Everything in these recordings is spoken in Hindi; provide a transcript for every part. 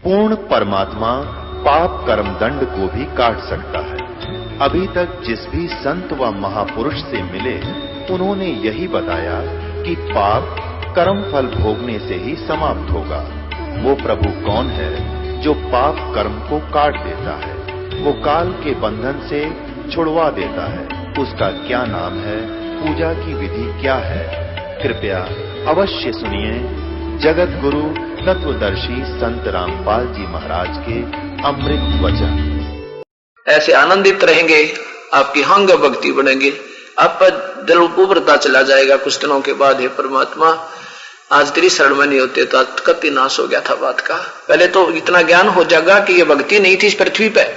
पूर्ण परमात्मा पाप कर्म दंड को भी काट सकता है। अभी तक जिस भी संत व महापुरुष से मिले उन्होंने यही बताया कि पाप कर्म फल भोगने से ही समाप्त होगा। वो प्रभु कौन है जो पाप कर्म को काट देता है, वो काल के बंधन से छुड़वा देता है। उसका क्या नाम है, पूजा की विधि क्या है? कृपया अवश्य सुनिए जगत गुरु तत्वदर्शी संत रामपाल जी महाराज के अमृत वचन। ऐसे आनंदित रहेंगे, आपकी हंग भक्ति बढ़ेंगे, आप दिल उभरता चला जाएगा। कुछ दिनों के बाद हे परमात्मा, आज तेरी शरण में नहीं होते तो आज कति नाश हो गया था बात का। पहले तो इतना ज्ञान हो जाएगा कि ये भक्ति नहीं थी इस पृथ्वी पे।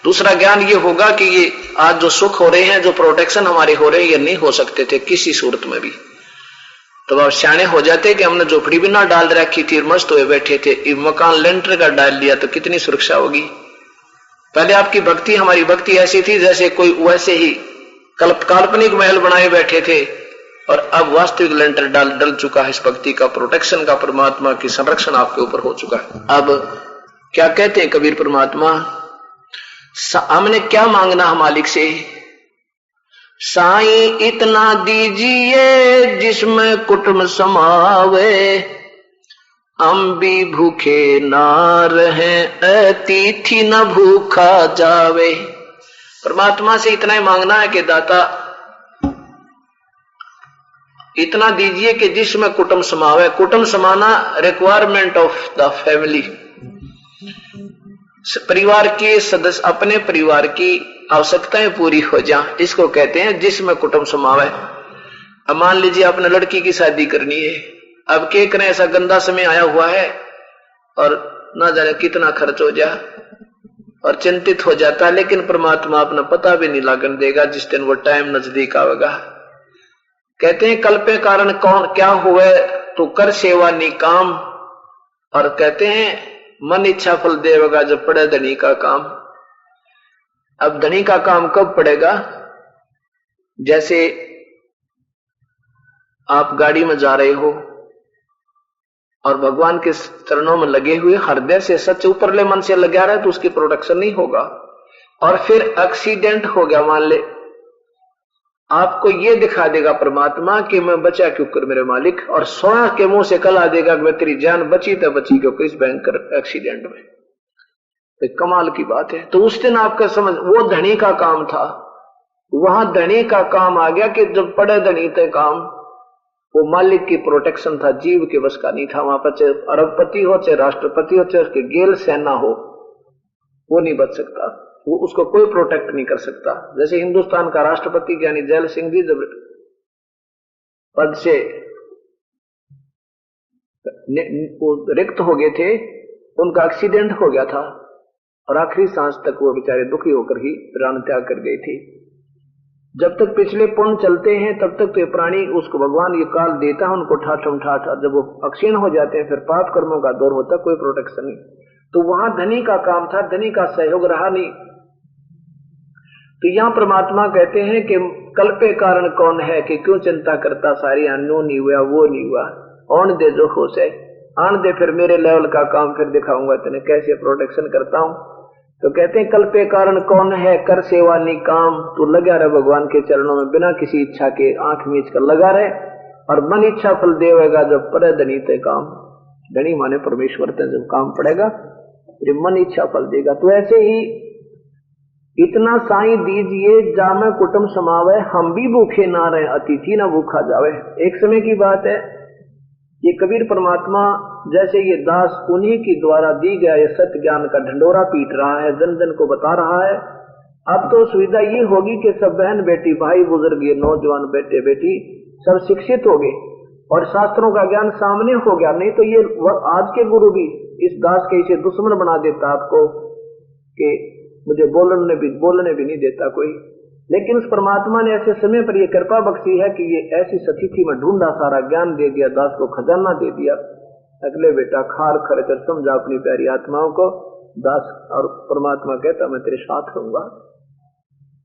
दूसरा ज्ञान ये होगा कि ये आज जो सुख हो रहे हैं, जो प्रोटेक्शन हमारे हो रहे हैं, ये नहीं हो सकते थे किसी सूरत में भी। तो आप सियाने हो जाते कि हमने झोपड़ी भी ना डाल रखी थी, मस्त हुए बैठे थे, मकान लेंटर का डाल दिया तो कितनी सुरक्षा होगी। पहले आपकी भक्ति, हमारी भक्ति ऐसी थी जैसे कोई वैसे ही काल्पनिक महल बनाए बैठे थे, और अब वास्तविक लेंटर डल चुका है। इस भक्ति का प्रोटेक्शन का, परमात्मा की संरक्षण आपके ऊपर हो चुका है। अब क्या कहते हैं कबीर परमात्मा, हमने क्या मांगना है मालिक से? साईं इतना दीजिए जिसमें कुटुंब समावे, हम भी भूखे ना रहें, अतिथि न भूखा जावे। परमात्मा से इतना ही मांगना है कि दाता इतना दीजिए कि जिसमें कुटुंब समावे। कुटुंब समाना रिक्वायरमेंट ऑफ द फैमिली, परिवार के सदस्य, अपने परिवार की आवश्यकताएं पूरी हो जाए, इसको कहते हैं जिसमें कुटुंब समावे। अब मान लीजिए आपने लड़की की शादी करनी है, अब क्या करें, ऐसा गंदा समय आया हुआ है और ना जाने कितना खर्च हो जाए, और चिंतित हो जाता है। लेकिन परमात्मा अपना पता भी नहीं लागन देगा जिस दिन वो टाइम नजदीक आवेगा। कहते हैं कल पे कारण कौन क्या हुए तो कर सेवा निकाम, और कहते हैं मन इच्छा फल देगा जब पड़े धनी का काम। अब धनी का काम कब पड़ेगा? जैसे आप गाड़ी में जा रहे हो और भगवान के चरणों में लगे हुए, हृदय से सच ऊपरले मन से लगा रहे तो उसकी प्रोटेक्शन नहीं होगा। और फिर एक्सीडेंट हो गया मान ले, आपको ये दिखा देगा परमात्मा कि मैं बचा क्यों कर मेरे मालिक, और सोना के मुंह से कला देगा कि तेरी जान बची तो बची क्यों इस भयंकर एक्सीडेंट में। तो कमाल की बात है। तो उस दिन आपका समझ, वो धनी का काम था, वहां धनी का काम आ गया कि जब पड़े धनी थे काम, वो मालिक की प्रोटेक्शन था, जीव के बस का नहीं था। वहां पर चाहे अरबपति हो, चाहे राष्ट्रपति हो, चाहे उसके गेल सेना हो, वो नहीं बच सकता, वो उसको कोई प्रोटेक्ट नहीं कर सकता। जैसे हिंदुस्तान का राष्ट्रपति यानी जैल सिंह जी जब पद से रिक्त हो गए थे, उनका एक्सीडेंट हो गया था और आखिरी सांस तक वो बेचारे दुखी होकर ही प्राण त्याग कर गए थे। जब तक पिछले पुण्य चलते हैं तब तक तो ये प्राणी, उसको भगवान ये काल देता है उनको ठाठम ठाठ। जब वो अक्षीण हो जाते हैं फिर पाप कर्मों का दौर होता, कोई प्रोटेक्शन नहीं। तो वहां धनी का काम था, धनी का सहयोग रहा नहीं। तो यहां परमात्मा कहते हैं कि कल पे कारण कौन है कि क्यों चिंता करता सारी, नो नहीं हुआ वो नहीं हुआ, आन दे जो खुश है, आन दे फिर मेरे लेवल का काम फिर दिखाऊंगा तेने कैसे प्रोटेक्शन करता हूं। तो कहते हैं कल पे कारण कौन है, कर सेवा निकाम। तू लगा रहे भगवान के चरणों में बिना किसी इच्छा के, आंख मीच कर लगा रहे, और मन इच्छा फल देगा जब पड़े धनी ते काम। धनी माने परमेश्वर ते जब काम पड़ेगा फिर मन इच्छा फल देगा। तो ऐसे ही इतना साईं दीजिए जामे कुटुंब समावे, हम भी भूखे ना रहे, अतिथि ना भूखा जावे। एक समय की बात है, ये कबीर परमात्मा जैसे ये दास उन्हीं की द्वारा दी गया ये सत्य ज्ञान का ढंडोरा पीट रहा है, जन जन को बता रहा है। अब तो सुविधा ये होगी कि सब बहन बेटी, भाई बुजुर्ग, ये नौजवान बेटे बेटी सब शिक्षित हो गए और शास्त्रों का ज्ञान सामने हो गया। नहीं तो ये आज के गुरु भी इस दास के इसे दुश्मन बना देता आपको कि मुझे बोलने भी नहीं देता कोई। लेकिन उस परमात्मा ने ऐसे समय पर यह कृपा बख्शी है कि ये ऐसी सतिथि में ढूंढा, सारा ज्ञान दे दिया, दास को खजाना दे दिया। अगले बेटा खार खर्च समझा अपनी प्यारी आत्माओं को। दास और परमात्मा कहता मैं तेरे साथ रहूंगा।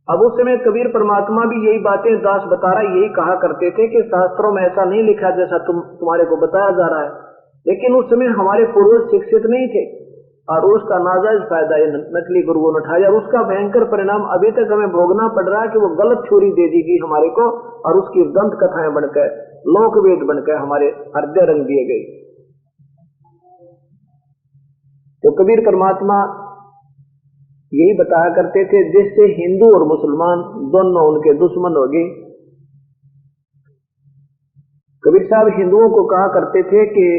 अब उस समय कबीर परमात्मा भी यही बातें दास बता रहा, यही कहा करते थे कि शास्त्रों में ऐसा नहीं लिखा जैसा तुम्हारे को बताया जा रहा है। लेकिन उस समय हमारे पूर्वज शिक्षित नहीं थे। और उसका नाजायज फायदा ये नकली गुरुओं ने उठाया, और उसका भयंकर परिणाम अभी तक हमें भोगना पड़ रहा है कि वो गलत छुरी दे दी गई हमारे को, और उसकी दंत कथाएं बनकर, लोकवेद बनकर हमारे हृदय रंग दिए गए। तो कबीर परमात्मा यही बताया करते थे, जिससे हिंदू और मुसलमान दोनों उनके दुश्मन हो गए। कबीर साहब हिंदुओं को कहा करते थे कि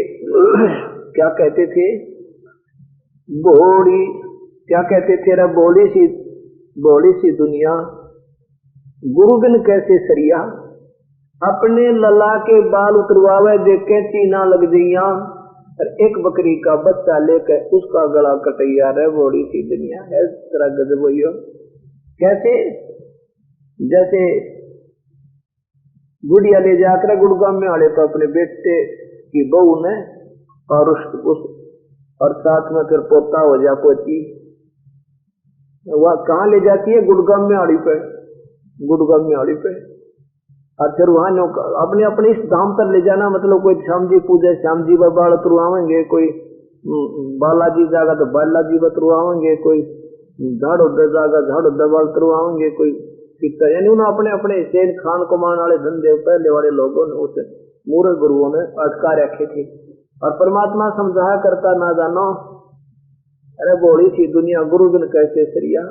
क्या कहते थे, बोड़ी, क्या कहते थे रे, बोली सी दुनिया गुरु बिन कैसे सरिया, अपने लला के बाल उतरवावे देखे चीना लग जइया, और एक बकरी का बच्चा लेकर उसका गला कटैया रे बोड़ी सी दुनिया है। जरा गजब हुई हो। कैसे? जैसे गुड़िया ले जाकर गुड़गांव में वाले पर अपने बेटे की बहू ने, और और साथ में फिर पोता हो जा पोती, वह कहाँ ले जाती है? गुड़गांव में आड़ी पे, गुड़गांव में आड़ी पे, और फिर वहां अपने अपने इस धाम पर ले जाना, मतलब कोई श्याम जी पूजा श्याम जी बाल तुरवाएंगे, कोई बालाजी जागा तो बालाजी बतरवाएंगे, कोई झाड़ उधर जागा झाड़ उधर बाल तुरवाएंगे, कोई कितना, यानी उन्होंने अपने अपने सेन खान कमान वाले धंधे पहले वाले लोगों ने, उस मूर्ख गुरुओं ने अटका रखे थे। और परमात्मा समझाया करता, ना जानो अरे बोली थी दुनिया गुरु बिन कैसे सरिया,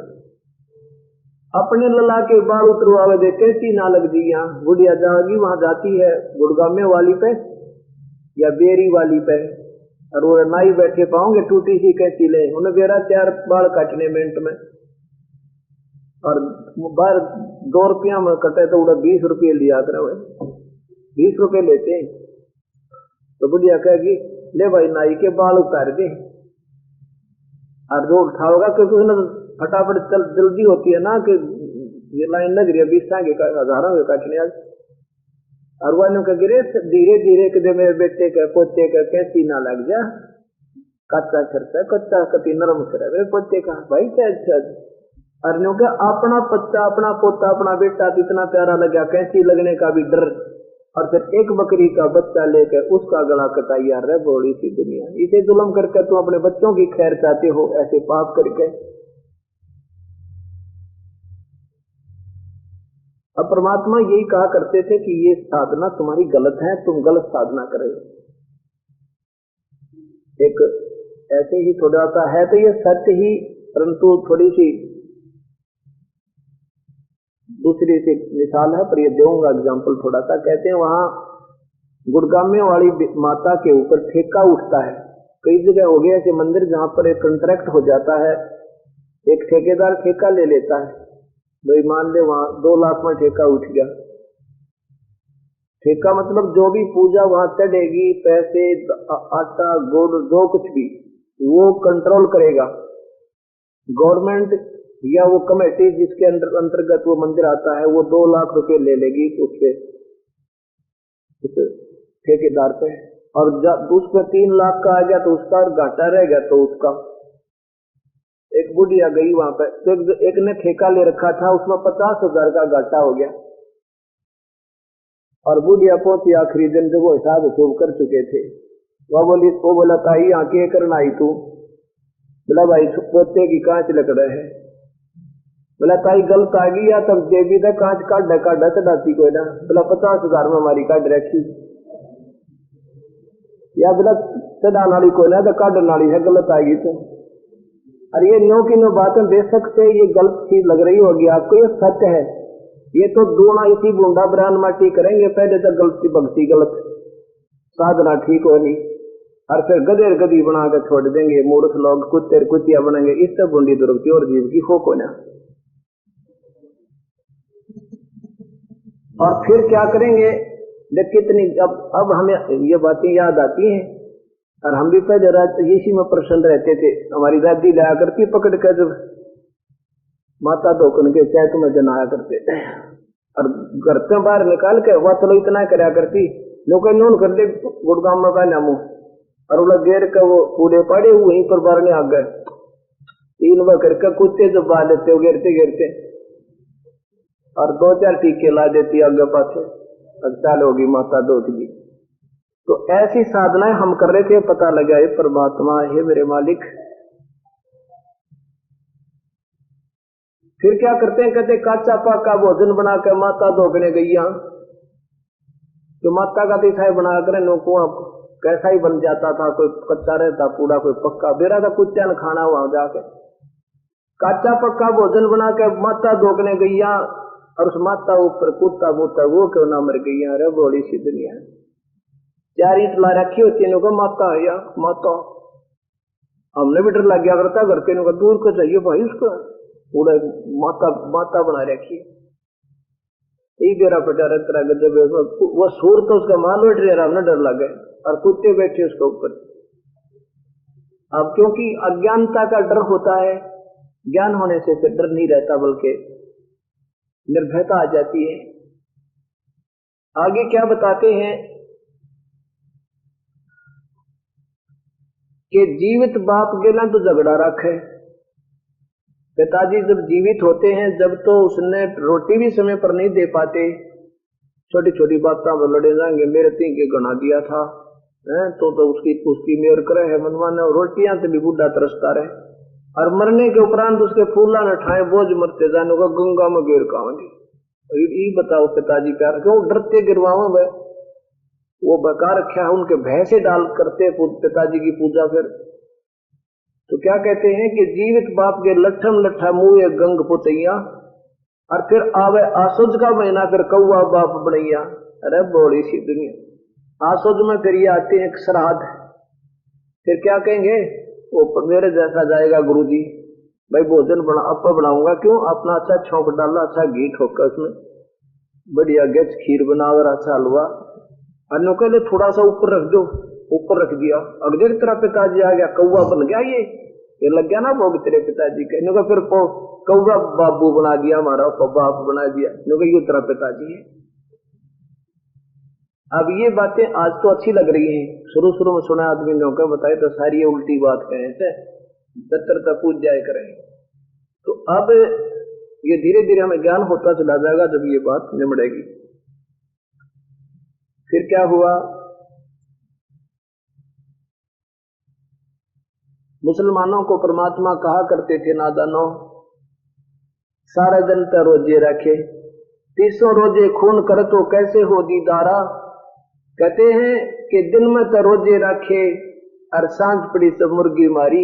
अपने लला के बाल उतरवावे दे कैसी ना लग दिया। गुड़िया जाएगी, वहां जाती है गुड़गामे वाली पे या बेरी वाली पे, और वो नाई बैठे पाओगे टूटी सी कैसी ले, उन्हें बेरा 4 बाल काटने मिनट में, और बाहर 2 रुपया में कटे तो उड़ा 20 रुपये लिया कर, 20 रुपये लेते हैं। तो बुढ़िया कहेगी ले भाई नाई के बाल उतार दे, और जो उठाओगा क्योंकि उसने फटाफट जल्दी होती है ना, कि ये लाइन लग रही है 20 के हजारों के काटने आज, और वह गिरे धीरे धीरे कदे मेरे बेटे के पोते का कैसी ना लग जा, कच्चा सरसा कच्चा कति नरम सर पोते का भाई क्या अच्छा, और के अपना बच्चा अपना पोता अपना बेटा इतना प्यारा लगा, कैसी लगने का भी डर, और फिर एक बकरी का बच्चा लेकर उसका गला कटाइया रे बोड़ी सी दुनिया। इसे जुल्म करके तुम अपने बच्चों की खैर चाहते हो, ऐसे पाप करके। अब परमात्मा यही कहा करते थे कि ये साधना तुम्हारी गलत है, तुम गलत साधना कर रहे हो। एक ऐसे ही थोड़ा सा है तो ये सत्य ही, परंतु थोड़ी सी दूसरी सी मिसाल है, पर ये दूंगा एग्जाम्पल थोड़ा सा। कहते हैं वहां गुड़गामे वाली माता के ऊपर ठेका उठता है, कई जगह हो गया ऐसे मंदिर जहां पर एक कॉन्ट्रैक्ट हो जाता है, एक ठेकेदार ठेका ले लेता है, भाई मान ले वहां 2 लाख में ठेका उठ गया। ठेका मतलब जो भी पूजा वहां चढ़ेगी, पैसे आटा गुड़ जो कुछ भी, वो कंट्रोल करेगा गवर्नमेंट या वो कमेटी जिसके अंतर्गत वो मंदिर आता है, वो 2 लाख रुपए ले लेगी उसके ठेकेदार पे, और उस पे 3 लाख का आ गया तो उसका घाटा रह गया। तो उसका एक बुढ़िया गई वहां पे, तो एक ने ठेका ले रखा था, उसमें 50,000 का घाटा हो गया, और बुढ़िया पहुंची आखिरी दिन जब वो हिसाब हिसूब कर चुके थे, वो बोला ताई आके करना आई तू, बोला भाई पोते की कांच लग रहे है, बोला ताई गलत आ गई या तब देवी था कांच काढ़ा चढ़ाती कोई ना, बोला 50,000 में हमारी काट रखी, या बोला चढ़ाने वाली कोई ना तो काढ़ने वाली है, गलत आएगी तो। और ये नो की नो बातें बेशक से ये गलत चीज लग रही होगी आपको, ये सत्य है, ये तो दूना इसी बूंदा बरान माटी करेंगे, पहले तो गलती भक्ति गलत साधना ठीक होनी, और फिर गधेर गधी बना कर छोड़ देंगे, मूर्ख लोग कुत्ते कुतिया बनेंगे, इससे बूंदी दुर्गति और जीव की फोक होना। और फिर क्या करेंगे, कितनी अब हमें ये बातें याद आती हैं, और हम भी पहले इसी में प्रसन्न रहते थे। हमारी दादी लाया करती पकड़ कर जब माता धोकन के चैत में जनाया करते थे, और घर से बाहर निकाल के वह चलो इतना कराया करती, लोग नून कर दे गुड़गांव में का नामू, और वो घेर के वो पूरे पड़े वहीं पर बारने आ गए, 3 बार करके कुत्ते जब बाल लेते हो घेरते घेरते, और 2-4 टीके ला देती आगे पाछे, चाल होगी माता धोक दी। तो ऐसी साधनाएं हम कर रहे थे, पता लगा ये परमात्मा है मेरे मालिक, फिर क्या करते हैं, कहते काचा पाका भोजन बनाकर माता धोकने गईया, तो माता का दिखाई बनाकर नको कैसा ही बन जाता था, कोई कच्चा रहता पूरा, कोई पक्का बेरा था, कुत्ता न खाना वहां जाके काचा पक्का भोजन बना के माता धोकने गईया, और उस माता ऊपर कुत्ता मुत्ता वो क्यों ना मर गईया। अरे बड़ी सी दुनिया, 4 ईंट ला रखी होती है, नुका माता है या माता, हमने भी डर लग गया करता घर के, नुका दूर को चाहिए भाई, उसको पूरा माता माता बना रखी है। यही बेरा पटा रहता जब वो सूर तो उसका माल बैठ रहा, हमने डर लग गए, और कुत्ते बैठे उसके ऊपर। अब क्योंकि अज्ञानता का डर होता है, ज्ञान होने से फिर डर नहीं रहता, बल्कि निर्भयता आ जाती है। आगे क्या बताते हैं कि जीवित बाप गेला तो झगड़ा रखे। पिताजी जब जीवित होते हैं, जब तो उसने रोटी भी समय पर नहीं दे पाते, छोटी छोटी बातों पर लड़े जाएंगे, मेरे तीन के गना दिया था तो उसकी मेयर करे है मनवा ने, रोटियां तो भी बुढ़ा तरसता रहे, और मरने के उपरांत उसके फूला न ठाए बोझ मरते जाने का गंगा में गिर कांगे। ये बताओ पिताजी प्यार क्यों डरते गिरवाओ वे, वो बेकार रखा है, उनके भय से डाल करते पिताजी की पूजा। फिर तो क्या कहते हैं कि जीवित बाप के लठम लठा मुँह गंग पुतैया, और फिर आवे आसुज का महीना, फिर कौआ बाप बनैया। अरे बड़ी सी दुनिया, आसुज में फिर ये आते हैं श्राद्ध, फिर क्या कहेंगे, वो मेरे जैसा जाएगा गुरुजी, भाई भोजन बनाऊंगा, क्यों अपना अच्छा छौंक डाला, अच्छा घी ठोका उसमें, बढ़िया गच खीर बनाओ, अच्छा हलवा, अन्यों के लिए थोड़ा सा ऊपर रख दो, ऊपर रख दिया, अगले तेरा पिताजी आ गया, कौआ बन गया, ये लग गया ना भोग तेरे पिताजी का, इन्होंने फिर कौआ बाबू बना दिया, हमारा बाप बना दिया, इन्होंने ये तेरा पिताजी है। अब ये बातें आज तो अच्छी लग रही हैं, शुरू शुरू में सुना आदमी ने क्या बताए तो सारी उल्टी बात कहे थे, दत्तरता पूज जाए करें। तो अब ये धीरे धीरे हमें ज्ञान होता चला जाएगा जब ये बात निमड़ेगी। फिर क्या हुआ, मुसलमानों को परमात्मा कहा करते थे, नादानो सारा दिन तो रोजे रखे, 300 रोजे खून कर तो कैसे हो दीदारा। कहते हैं कि दिन में तो रोजे रखे, और सांझ पड़ी सब मुर्गी मारी,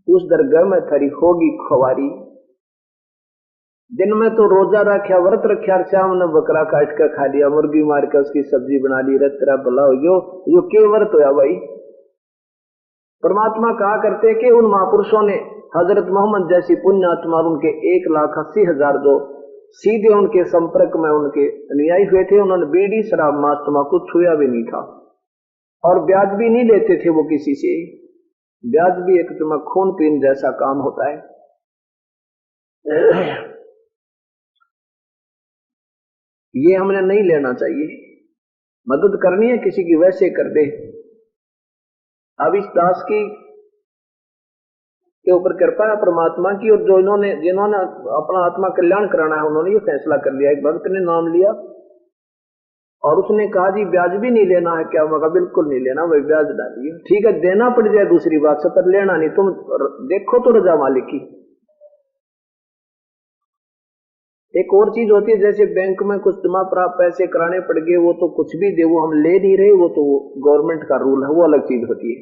उस दरगाह में थारी होगी खुवारी। दिन में तो रोजा रखा, व्रत रखा, और शाम ने बकरा काट कर खा लिया, मुर्गी मार कर उसकी सब्जी बना ली, तेरा भला हो यो के व्रत होया भाई। परमात्मा कहा करते कि उन महापुरुषों ने हजरत मोहम्मद जैसी पुण्य आत्मा, उनके 1,80,000 जो सीधे उनके संपर्क में उनके अनुयायी हुए थे, उन्होंने बीड़ी शराब मांस तंबाकू छुआ भी नहीं था, और ब्याज भी नहीं लेते थे वो किसी से। ब्याज भी एक तुम्हें खून पीने जैसा काम होता है। ये हमने नहीं लेना चाहिए, मदद करनी है किसी की वैसे कर दे। अब इस दास की के ऊपर कृपा है परमात्मा की, और जो जिन्होंने अपना आत्मा कल्याण कराना है, उन्होंने ये फैसला कर लिया। एक भक्त ने नाम लिया और उसने कहा जी ब्याज भी नहीं लेना है क्या? मगर बिल्कुल नहीं लेना, वही ब्याज डालिए, ठीक है देना पड़ जाए दूसरी बात से, पर लेना नहीं। तुम देखो तो रजा मालिक की। एक और चीज होती है, जैसे बैंक में कुछ जमा प्राप्त पैसे कराने पड़ गए, वो तो कुछ भी दे, वो हम ले नहीं रहे, वो तो गवर्नमेंट का रूल है, वो अलग चीज होती है।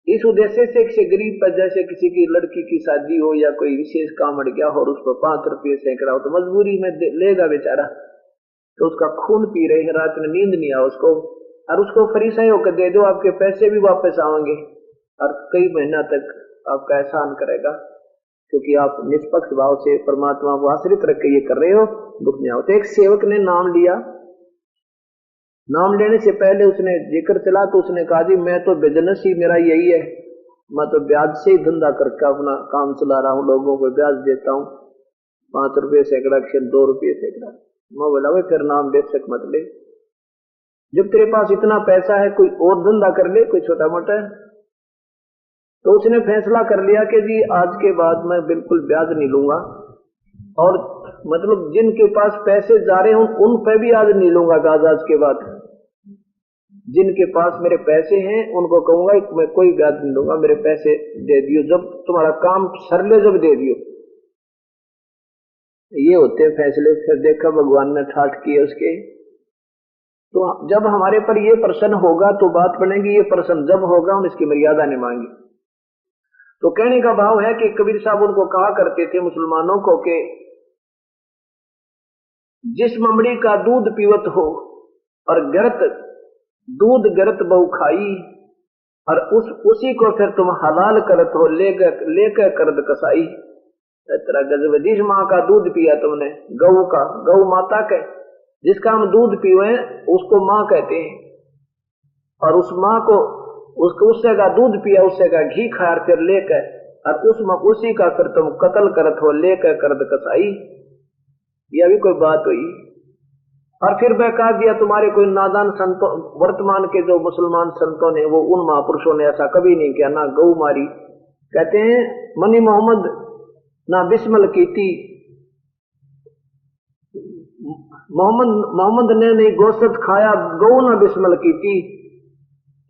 इस उद्देश्य से गरीब पर, जैसे किसी की लड़की की शादी हो या कोई विशेष काम अड़ गया और उसको 5 रुपये सैकड़ा हो, तो मजबूरी में लेगा बेचारा, तो उसका खून पी रहे हैं, रात में नींद नहीं आ उसको, और उसको फरीसा होकर दे दो, आपके पैसे भी वापस आएंगे और कई महीना तक आपका एहसान करेगा, क्योंकि आप निष्पक्ष भाव से परमात्मा को आश्रित रख के ये कर रहे हो, दुख नहीं आओ। तो एक सेवक ने नाम लिया, नाम लेने से पहले उसने जिक्र चला तो उसने कहा जी मैं तो बिजनेस ही मेरा यही है, मैं तो ब्याज से ही धंधा करके अपना काम चला रहा हूँ, लोगों को ब्याज देता हूँ, 5 रुपये सैकड़ा, 2 रुपये सैकड़ा। मैं बोला भाई फिर नाम बेशक मत ले, जब तेरे पास इतना पैसा है कोई और धंधा कर ले, कोई छोटा मोटा है। तो उसने फैसला कर लिया कि जी आज के बाद मैं बिल्कुल ब्याज नहीं लूंगा, और मतलब जिनके पास पैसे जा रहे हैं उन पे भी आज नहीं लूंगा ब्याज। आज के बाद जिनके पास मेरे पैसे हैं उनको कहूंगा मैं कोई ब्याज नहीं लूंगा, मेरे पैसे दे दियो, जब तुम्हारा काम सर ले जब दे दियो। ये होते हैं फैसले। फिर देखा भगवान ने ठाठ किए उसके। तो जब हमारे पर ये प्रश्न होगा तो बात बनेगी, ये प्रश्न जब होगा हम इसकी मर्यादा नहीं मांगे। तो कहने का भाव है कि कबीर साहब उनको कहा करते थे मुसलमानों को कि जिस ममड़ी का दूध पीवत हो और गरत दूध गरत बहु खाई, और उसी को फिर तुम हलाल करत हो लेकर करद कसाई। तेरा गजब, जिस माँ का दूध पिया तुमने, गऊ का, गऊ माता के, जिसका हम दूध पीवे उसको माँ कहते हैं, और उस माँ को उससे का दूध पिया, उससे का घी खाया, फिर लेकर और उसी का फिर तुम कत्ल करत हो लेकर करद कसाई। यह भी कोई बात हुई। और फिर वह कहा दिया तुम्हारे कोई नादान संतों, वर्तमान के जो मुसलमान संतों ने, वो उन महापुरुषों ने ऐसा कभी नहीं किया, ना गऊ मारी। कहते हैं मनी मोहम्मद ना बिस्मल की थी, मोहम्मद ने नहीं गोश्त खाया, गऊ ना बिस्मल की थी।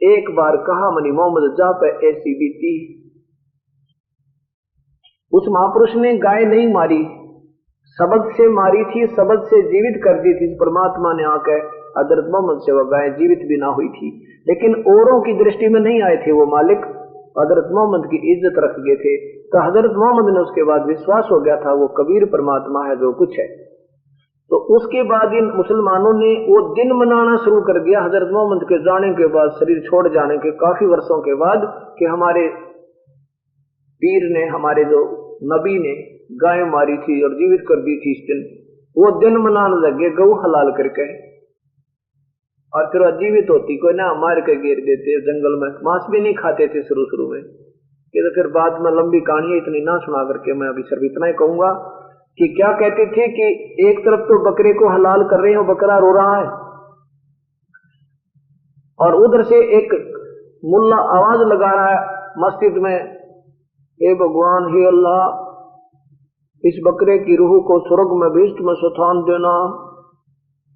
एक बार कहा मनी मोहम्मद जा पे ऐसी बीती। उस महापुरुष ने गाय नहीं मारी, शब्द से मारी थी, शब्द से जीवित कर दी थी। परमात्मा ने आकर हजरत मोहम्मद से वह गाय जीवित भी ना हुई थी, लेकिन औरों की दृष्टि में नहीं आए थे वो मालिक, हजरत मोहम्मद की इज्जत रख गए थे। तो हजरत मोहम्मद ने उसके बाद विश्वास हो गया था वो कबीर परमात्मा है जो कुछ है। तो उसके बाद इन मुसलमानों ने वो दिन मनाना शुरू कर दिया हजरत मोहम्मद के जाने के बाद, शरीर छोड़ जाने के काफी वर्षों के बाद, कि हमारे पीर ने, हमारे जो नबी ने गाय मारी थी और जीवित कर दी थी इस दिन। वो दिन मनाने लगे गऊ हलाल करके, और फिर जीवित होती कोई ना मार के गिर देते जंगल में। मांस भी नहीं खाते थे शुरू में, कि तो फिर बाद में लंबी कहानी इतनी ना सुना करके मैं अभी सिर्फ इतना ही कहूंगा कि क्या कहते थे कि एक तरफ तो बकरे को हलाल कर रहे हैं, बकरा रो रहा है, और उधर से एक मुल्ला आवाज लगा रहा है मस्जिद में, हे भगवान, हे अल्लाह, इस बकरे की रूह को स्वर्ग में भीष्ट में स्थान देना।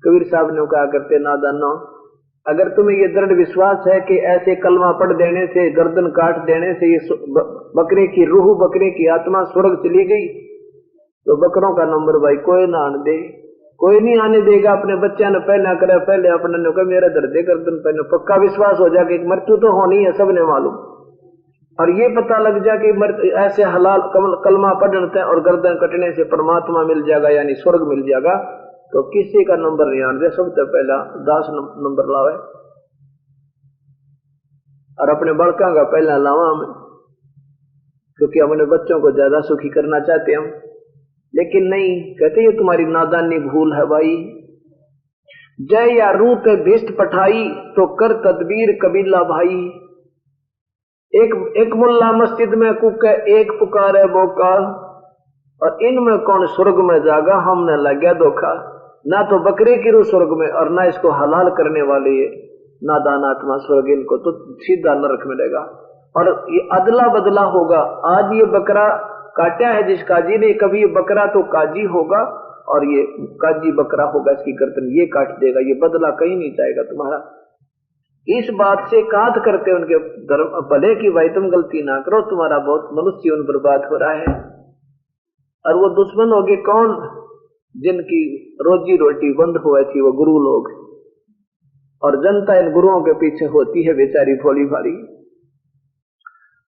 कबीर साहब ने कहा करते नादानो, अगर तुम्हें ये दृढ़ विश्वास है कि ऐसे कलमा पढ़ देने से, गर्दन काट देने से ये बकरे की रूह, बकरे की आत्मा स्वर्ग चली गई, तो बकरों का नंबर भाई कोई ना आने दे, कोई नहीं आने देगा। अपने बच्चे ने पहले करे, पहले अपने ने कहा मेरा दर्द गर्दन पहले, पक्का विश्वास हो जाए कि मृत्यु तो होनी है, सबने मालूम। और ये पता लग जाए कि ऐसे हलाल कलमा पढ़ने और गर्दन कटने से परमात्मा मिल जाएगा, यानी स्वर्ग मिल जाएगा, तो किसी का नंबर नहीं आने दे। सबसे पहला 10 नंबर लावे, और अपने बड़का का पहला लावा हमें, क्योंकि अपने बच्चों को ज्यादा सुखी करना चाहते हम। लेकिन नहीं, कहते ये तुम्हारी नादानी भूल है भाई। जय या रूह पे भिष्ट पठाई, तो कर तदबीर कबीला भाई। एक मुल्ला मस्जिद में कुके, एक पुकारे बोका, और इनमें कौन स्वर्ग में जागा, हमने लग गया धोखा। ना तो बकरे की रूह स्वर्ग में, और ना इसको हलाल करने वाले ये नादान आत्मा स्वर्ग, इनको तो सीधा नरक मिलेगा। और ये अदला बदला होगा। आज ये बकरा काटा है जिस काजी ने, कभी ये बकरा तो काजी होगा और ये काजी बकरा होगा, इसकी गर्दन ये काट देगा। ये बदला कहीं नहीं जाएगा तुम्हारा। इस बात से काट करते उनके धर्म भले की भाई तुम गलती ना करो, तुम्हारा बहुत मनुष्य जीवन बर्बाद हो रहा है। और वो दुश्मन हो गए कौन, जिनकी रोजी रोटी बंद हुई थी, वो गुरु लोग, और जनता इन गुरुओं के पीछे होती है बेचारी भोली भाली।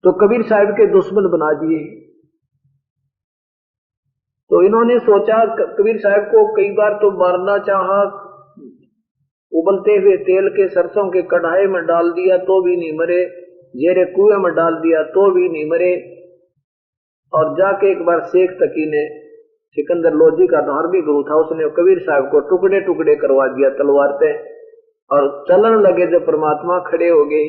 तो कबीर साहब के दुश्मन बना दिए। तो इन्होंने सोचा, कबीर साहब को कई बार तो मारना चाहा, उबलते हुए तेल के सरसों के कढ़ाई में डाल दिया तो भी नहीं मरे, जेरे कुएं में डाल दिया तो भी नहीं मरे। और जाके एक बार शेख तकी ने, सिकंदर लोधी का धार्मिक गुरु था, उसने कबीर साहब को टुकड़े टुकड़े करवा दिया तलवार से, और चलन लगे जब परमात्मा खड़े हो गए,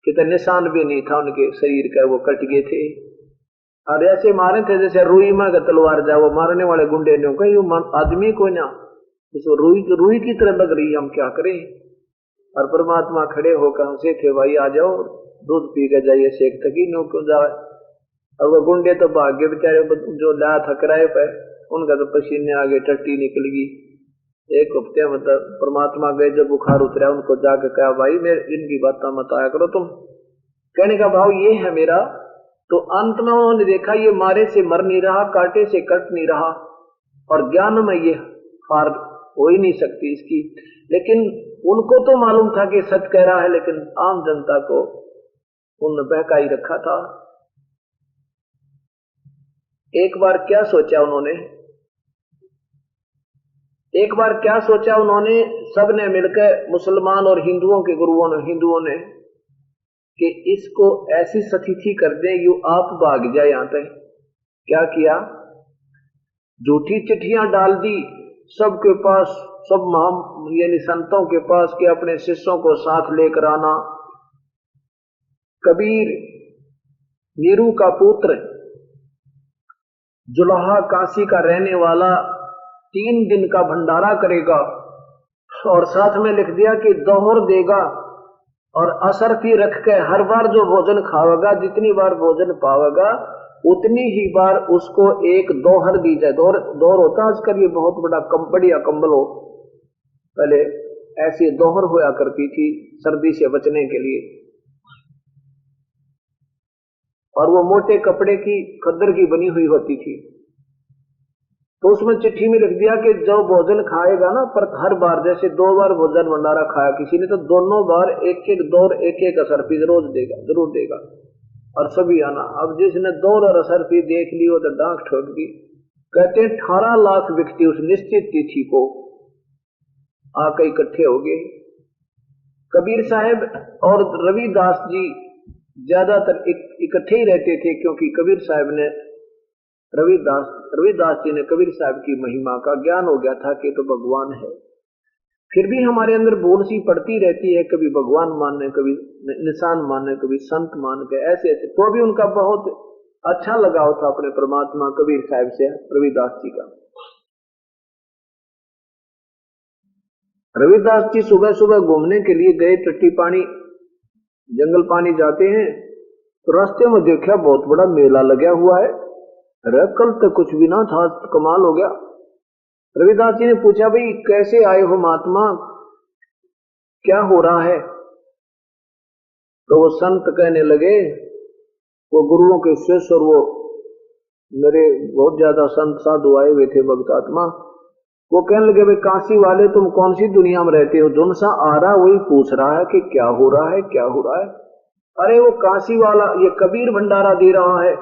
कितने निशान भी नहीं था उनके शरीर का, वो कट गए थे। और ऐसे मारे थे जैसे रुई में तलवार जाए, वो मारने वाले गुंडे ने कहा आदमी को ना इसको रुई की तरह लग रही है, हम क्या करें। और परमात्मा खड़े होकर हंसे थे, भाई आ जाओ दूध पी के जाइए, शेख तकी नो क्यों जाए। और वो गुंडे तो भाग्य बेचारे जो लाया था किराए पे, उनका तो पसीने आगे टट्टी निकल गई। एक हफ्ते मतलब परमात्मा गए, जब बुखार उतरा उनको जाके कहा भाई मेरे इनकी बात मत आया करो तुम। कहने का भाव ये है मेरा, तो अंत में उन्होंने देखा ये मारे से मर नहीं रहा, कांटे से कट नहीं रहा, और ज्ञान में ये हार हो ही नहीं सकती इसकी। लेकिन उनको तो मालूम था कि सच कह रहा है, लेकिन आम जनता को उन्होंने बहका ही रखा था। एक बार क्या सोचा उन्होंने, सबने मिलकर, मुसलमान और हिंदुओं ने कि इसको ऐसी सतिथि कर दे यू आप भाग जाए यहां तक। क्या किया, झूठी चिट्ठियां डाल दी सबके पास, सब यानी संतों के पास कि अपने शिष्यों को साथ लेकर आना। कबीर नीरू का पुत्र, जुलाहा काशी का रहने वाला 3 दिन का भंडारा करेगा, और साथ में लिख दिया कि दोहर देगा, और असर भी रख के हर बार जो भोजन खावेगा, जितनी बार भोजन पावेगा उतनी ही बार उसको एक दोहर दी जाए। दोहर होता है आजकल ये बहुत बड़ा बढ़िया कंबल हो, पहले ऐसी दोहर होया करती थी सर्दी से बचने के लिए, और वो मोटे कपड़े की खद्दर की बनी हुई होती थी। तो उसमें चिट्ठी में लिख दिया कि जो भोजन खाएगा ना, पर हर बार जैसे 2 बार भोजन भंडारा खाया किसी ने, तो दोनों बार एक दौर एक असर फी जरूर देगा, और सभी आना। अब जिसने दौर और असर फी देख ली वो तो डांक ठोक दी। कहते 18 लाख व्यक्ति उस निश्चित तिथि को आकर इकट्ठे हो गए। कबीर साहब और रविदास जी ज्यादातर इकट्ठे ही रहते थे, क्योंकि कबीर साहब ने रविदास जी ने कबीर साहब की महिमा का ज्ञान हो गया था कि तो भगवान है। फिर भी हमारे अंदर भूल सी पड़ती रहती है, कभी भगवान मानने, कभी निशान मानने, कभी संत मान के, ऐसे। तो भी उनका बहुत अच्छा लगाव था अपने परमात्मा कबीर साहब से, रविदास जी का। रविदास जी सुबह सुबह घूमने के लिए गए, टट्टी पानी जंगल पानी जाते हैं, तो रास्ते में देखा बहुत बड़ा मेला लगा हुआ है। अरे कल तक कुछ भी ना था, कमाल हो गया। रविदास जी ने पूछा, भाई कैसे आए हो महात्मा, क्या हो रहा है? तो वो संत कहने लगे, वो गुरुओं के शिष्य और वो मेरे बहुत ज्यादा संत साधु आए हुए थे, भक्त आत्मा। वो कहने लगे, भाई काशी वाले तुम कौन सी दुनिया में रहते हो, जोन सा आ रहा वही पूछ रहा है कि क्या हो रहा है, क्या हो रहा है। अरे वो काशी वाला ये कबीर भंडारा दे रहा है।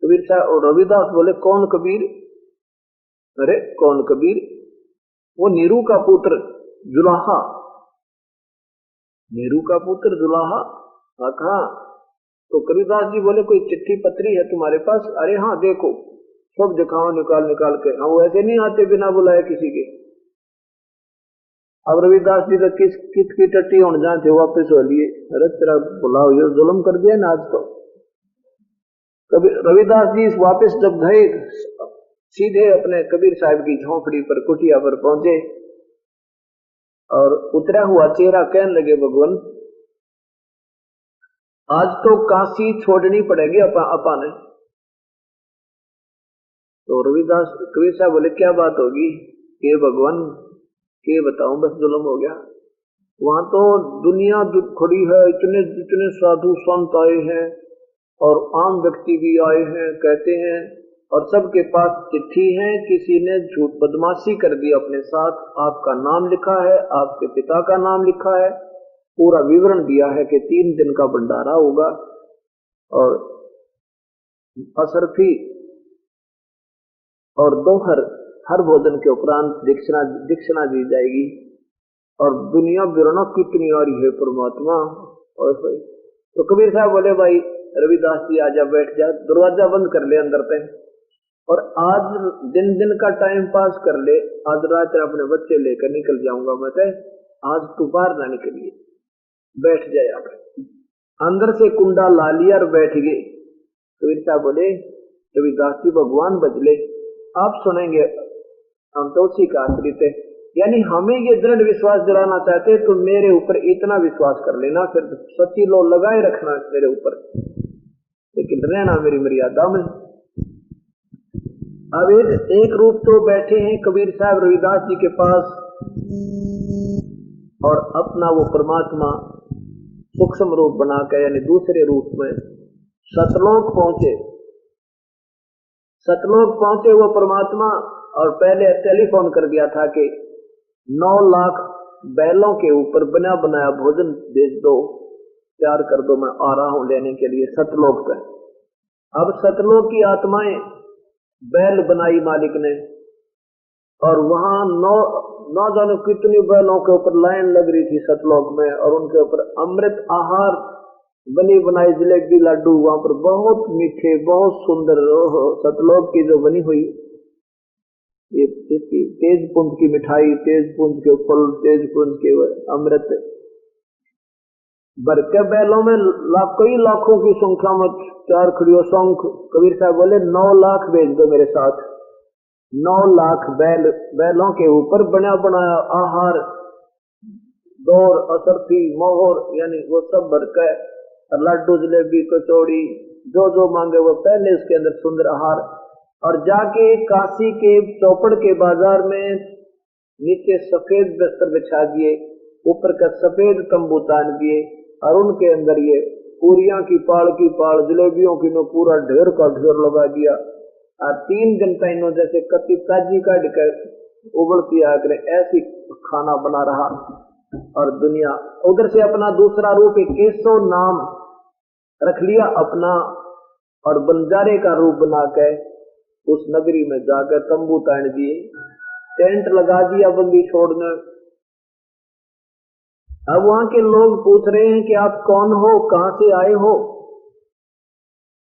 कबीर साहब और रविदास बोले, कौन कबीर? अरे कौन कबीर? वो नीरू का पुत्र जुलाहा। नीरू का पुत्र जुलाहा? हाँ। तो कबीरदास जी बोले, कोई चिट्ठी पत्री है तुम्हारे पास? अरे हाँ देखो, सब दिखाओ निकाल के। हाँ, वो ऐसे नहीं आते बिना बुलाए किसी के। अब रविदास जी तो किस की टट्टी होने जाते वापस हो लिए। अरे तेरा बुलाओ, ये जुल्म कर दिया ना आज तो। कभी रविदास जी वापस जब गए, सीधे अपने कबीर साहब की झोंपड़ी पर, कुटिया पर पहुंचे, और उतरा हुआ चेहरा कहने लगे, भगवान आज तो काशी छोड़नी पड़ेगी अपने। तो रविदास कबीर साहब बोले, क्या बात होगी? ये भगवान के बताऊं, बस जुल्म हो गया। वहां तो दुनिया खड़ी है, इतने साधु संत आए हैं और आम व्यक्ति भी आए हैं, कहते हैं, और सबके पास चिट्ठी है। किसी ने झूठ बदमाशी कर दी अपने साथ, आपका नाम लिखा है, आपके पिता का नाम लिखा है, पूरा विवरण दिया है कि 3 दिन का भंडारा होगा, और असरफी और दोहर हर भोजन के उपरांत दीक्षिणा दी जाएगी। और दुनिया बिरना कितनी आ रही है परमात्मा। और तो कबीर साहब बोले, भाई रविदास जी आजा, बैठ जा, दरवाजा बंद कर ले अंदर पे, और आज दिन का टाइम पास कर ले। आज रात अपने बच्चे लेकर निकल जाऊंगा मैं, आज तू बाहर ना निकलिए, बैठ जाए। आप अंदर से कुंडा ला लिया और बैठ गए। कबीर साहब बोले, रविदास जी भगवान बदले, आप सुनेंगे, हम तो उसी का आश्रित है। यानी हमें ये दृढ़ विश्वास दिलाना चाहते तो मेरे ऊपर इतना विश्वास कर लेना, फिर सच्ची लो लगाए रखना मेरे ऊपर, लेकिन रहना मेरी मर्यादा में। अब एक रूप तो बैठे हैं कबीर साहब रविदास जी के पास, और अपना वो परमात्मा सूक्ष्म रूप बनाकर, यानी दूसरे रूप में सतलोक पहुंचे। सतलोक पहुंचे वो परमात्मा, और पहले टेलीफोन कर दिया था कि 9 लाख बैलों के ऊपर बना बनाया भोजन भेज दो, तैयार कर दो, मैं आ रहा हूं लेने के लिए सतलोक पे। अब सतलोक की आत्माएं बैल बनाई मालिक ने, और वहां 9 जाने कितनी बैलों के ऊपर लाइन लग रही थी सतलोक में, और उनके ऊपर अमृत आहार बनी बनाई जलेबी लड्डू वहां पर बहुत मीठे बहुत सुंदर। सतलोक की जो बनी हुई ये तेज पुंज की मिठाई, तेज पुंज के फल, तेज पुंज के अमृत भर के बैलों में कई लाखों की संख्या में चार खड़ियों शंख। कबीर साहब बोले 9 लाख भेज दो मेरे साथ। 9 लाख बैलों के ऊपर बना बनाया आहार, दौर, असरफी, मोहर, यानी वो सब भर के लड्डू जलेबी कचौड़ी जो जो मांगे वो पहले उसके अंदर सुंदर आहार। और जाके काशी के चौपड़ के बाजार में नीचे सफेद बिस्तर बिछा दिए, ऊपर का सफेद तंबू तान दिए, और उनके अंदर ये पूरियां की पाड़ जलेबियों की में पूरा ढेर का ढेर लगा दिया। और 3 घंटा इन्हों जैसे कति ताजी काट कर उबलती आकर ऐसी खाना बना रहा। और दुनिया उधर से अपना दूसरा रूप एक केशव नाम रख लिया अपना, और बंजारे का रूप बनाकर उस नगरी में जाकर तंबू तान दिए, टेंट लगा दिया बंदी छोड़ने। अब वहां के लोग पूछ रहे हैं कि आप कौन हो, कहां से आए हो?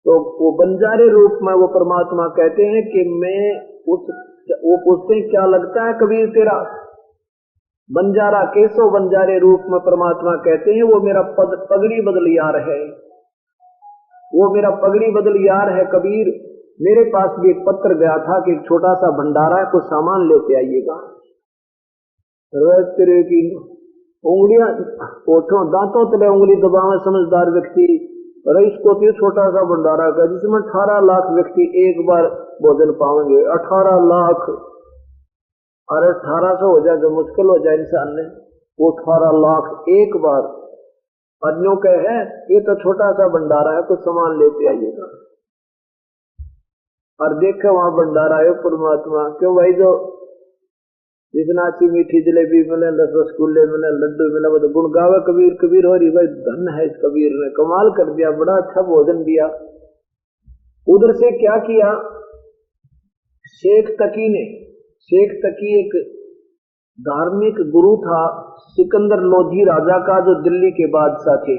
तो वो बंजारे रूप में वो परमात्मा कहते हैं कि मैं वो पूछते हैं क्या लगता है कबीर तेरा? बंजारा केशव बंजारे रूप में परमात्मा कहते हैं वो मेरा पगड़ी बदलियार है, वो मेरा पगड़ी बदलियार है कबीर। मेरे पास भी एक पत्र गया था कि एक छोटा सा भंडारा है, कुछ सामान लेते आइएगा। तेरे की उंगलियां ओठों दांतों तले उंगली दबावे समझदार व्यक्ति, रईस को तो छोटा सा भंडारा का जिसमें 18 लाख व्यक्ति एक बार भोजन पाएंगे। 18 लाख, अरे 1800 हो जाए जो मुश्किल हो जाए इंसान ने, वो 18 लाख एक बार। अन्यों के है ये तो छोटा सा भंडारा है, कुछ सामान लेते आइएगा। और देखो वहां भंडारा है परमात्मा, क्यों भाई जो जितना अच्छी मीठी जलेबी मिले, रसगुल्ले मिले, लड्डू मिले, वो तो गुण गावे कबीर कबीर हो रही। भाई धन है इस कबीर ने, कमाल कर दिया, बड़ा अच्छा भोजन दिया। उधर से क्या किया शेख तकी एक धार्मिक गुरु था सिकंदर लोधी राजा का, जो दिल्ली के बादशाह थे।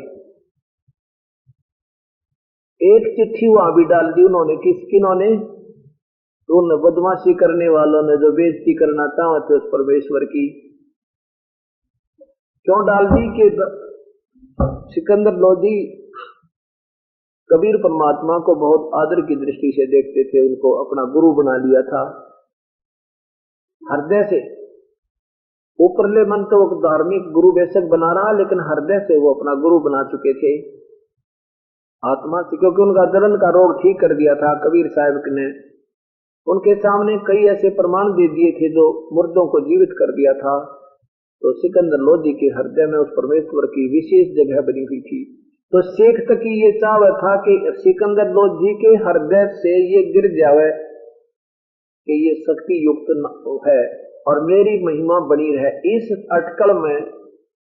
एक चिट्ठी वहां भी डाल दी उन्होंने, किन्होंने? उन बदमाशी करने वालों ने जो बेइज्जती करना चाहते उस परमेश्वर की। क्यों डाल दी? कि सिकंदर लोधी कबीर परमात्मा को बहुत आदर की दृष्टि से देखते थे, उनको अपना गुरु बना लिया था हृदय से। ऊपरले मन तो वो धार्मिक गुरु बेशक बना रहा, लेकिन हृदय से वो अपना गुरु बना चुके थे आत्मा से, क्योंकि उनका जलन का रोग ठीक कर दिया था कबीर साहब ने। उनके सामने कई ऐसे प्रमाण दे दिए थे जो मुर्दों को जीवित कर दिया था। तो सिकंदर लोधी के हृदय में उस परमेश्वर की विशेष जगह बनी हुई थी। तो शेख तक ये चाव था कि सिकंदर लोधी के हृदय से ये गिर जावे कि ये शक्ति युक्त है और मेरी महिमा बनी रहे। इस अटकल में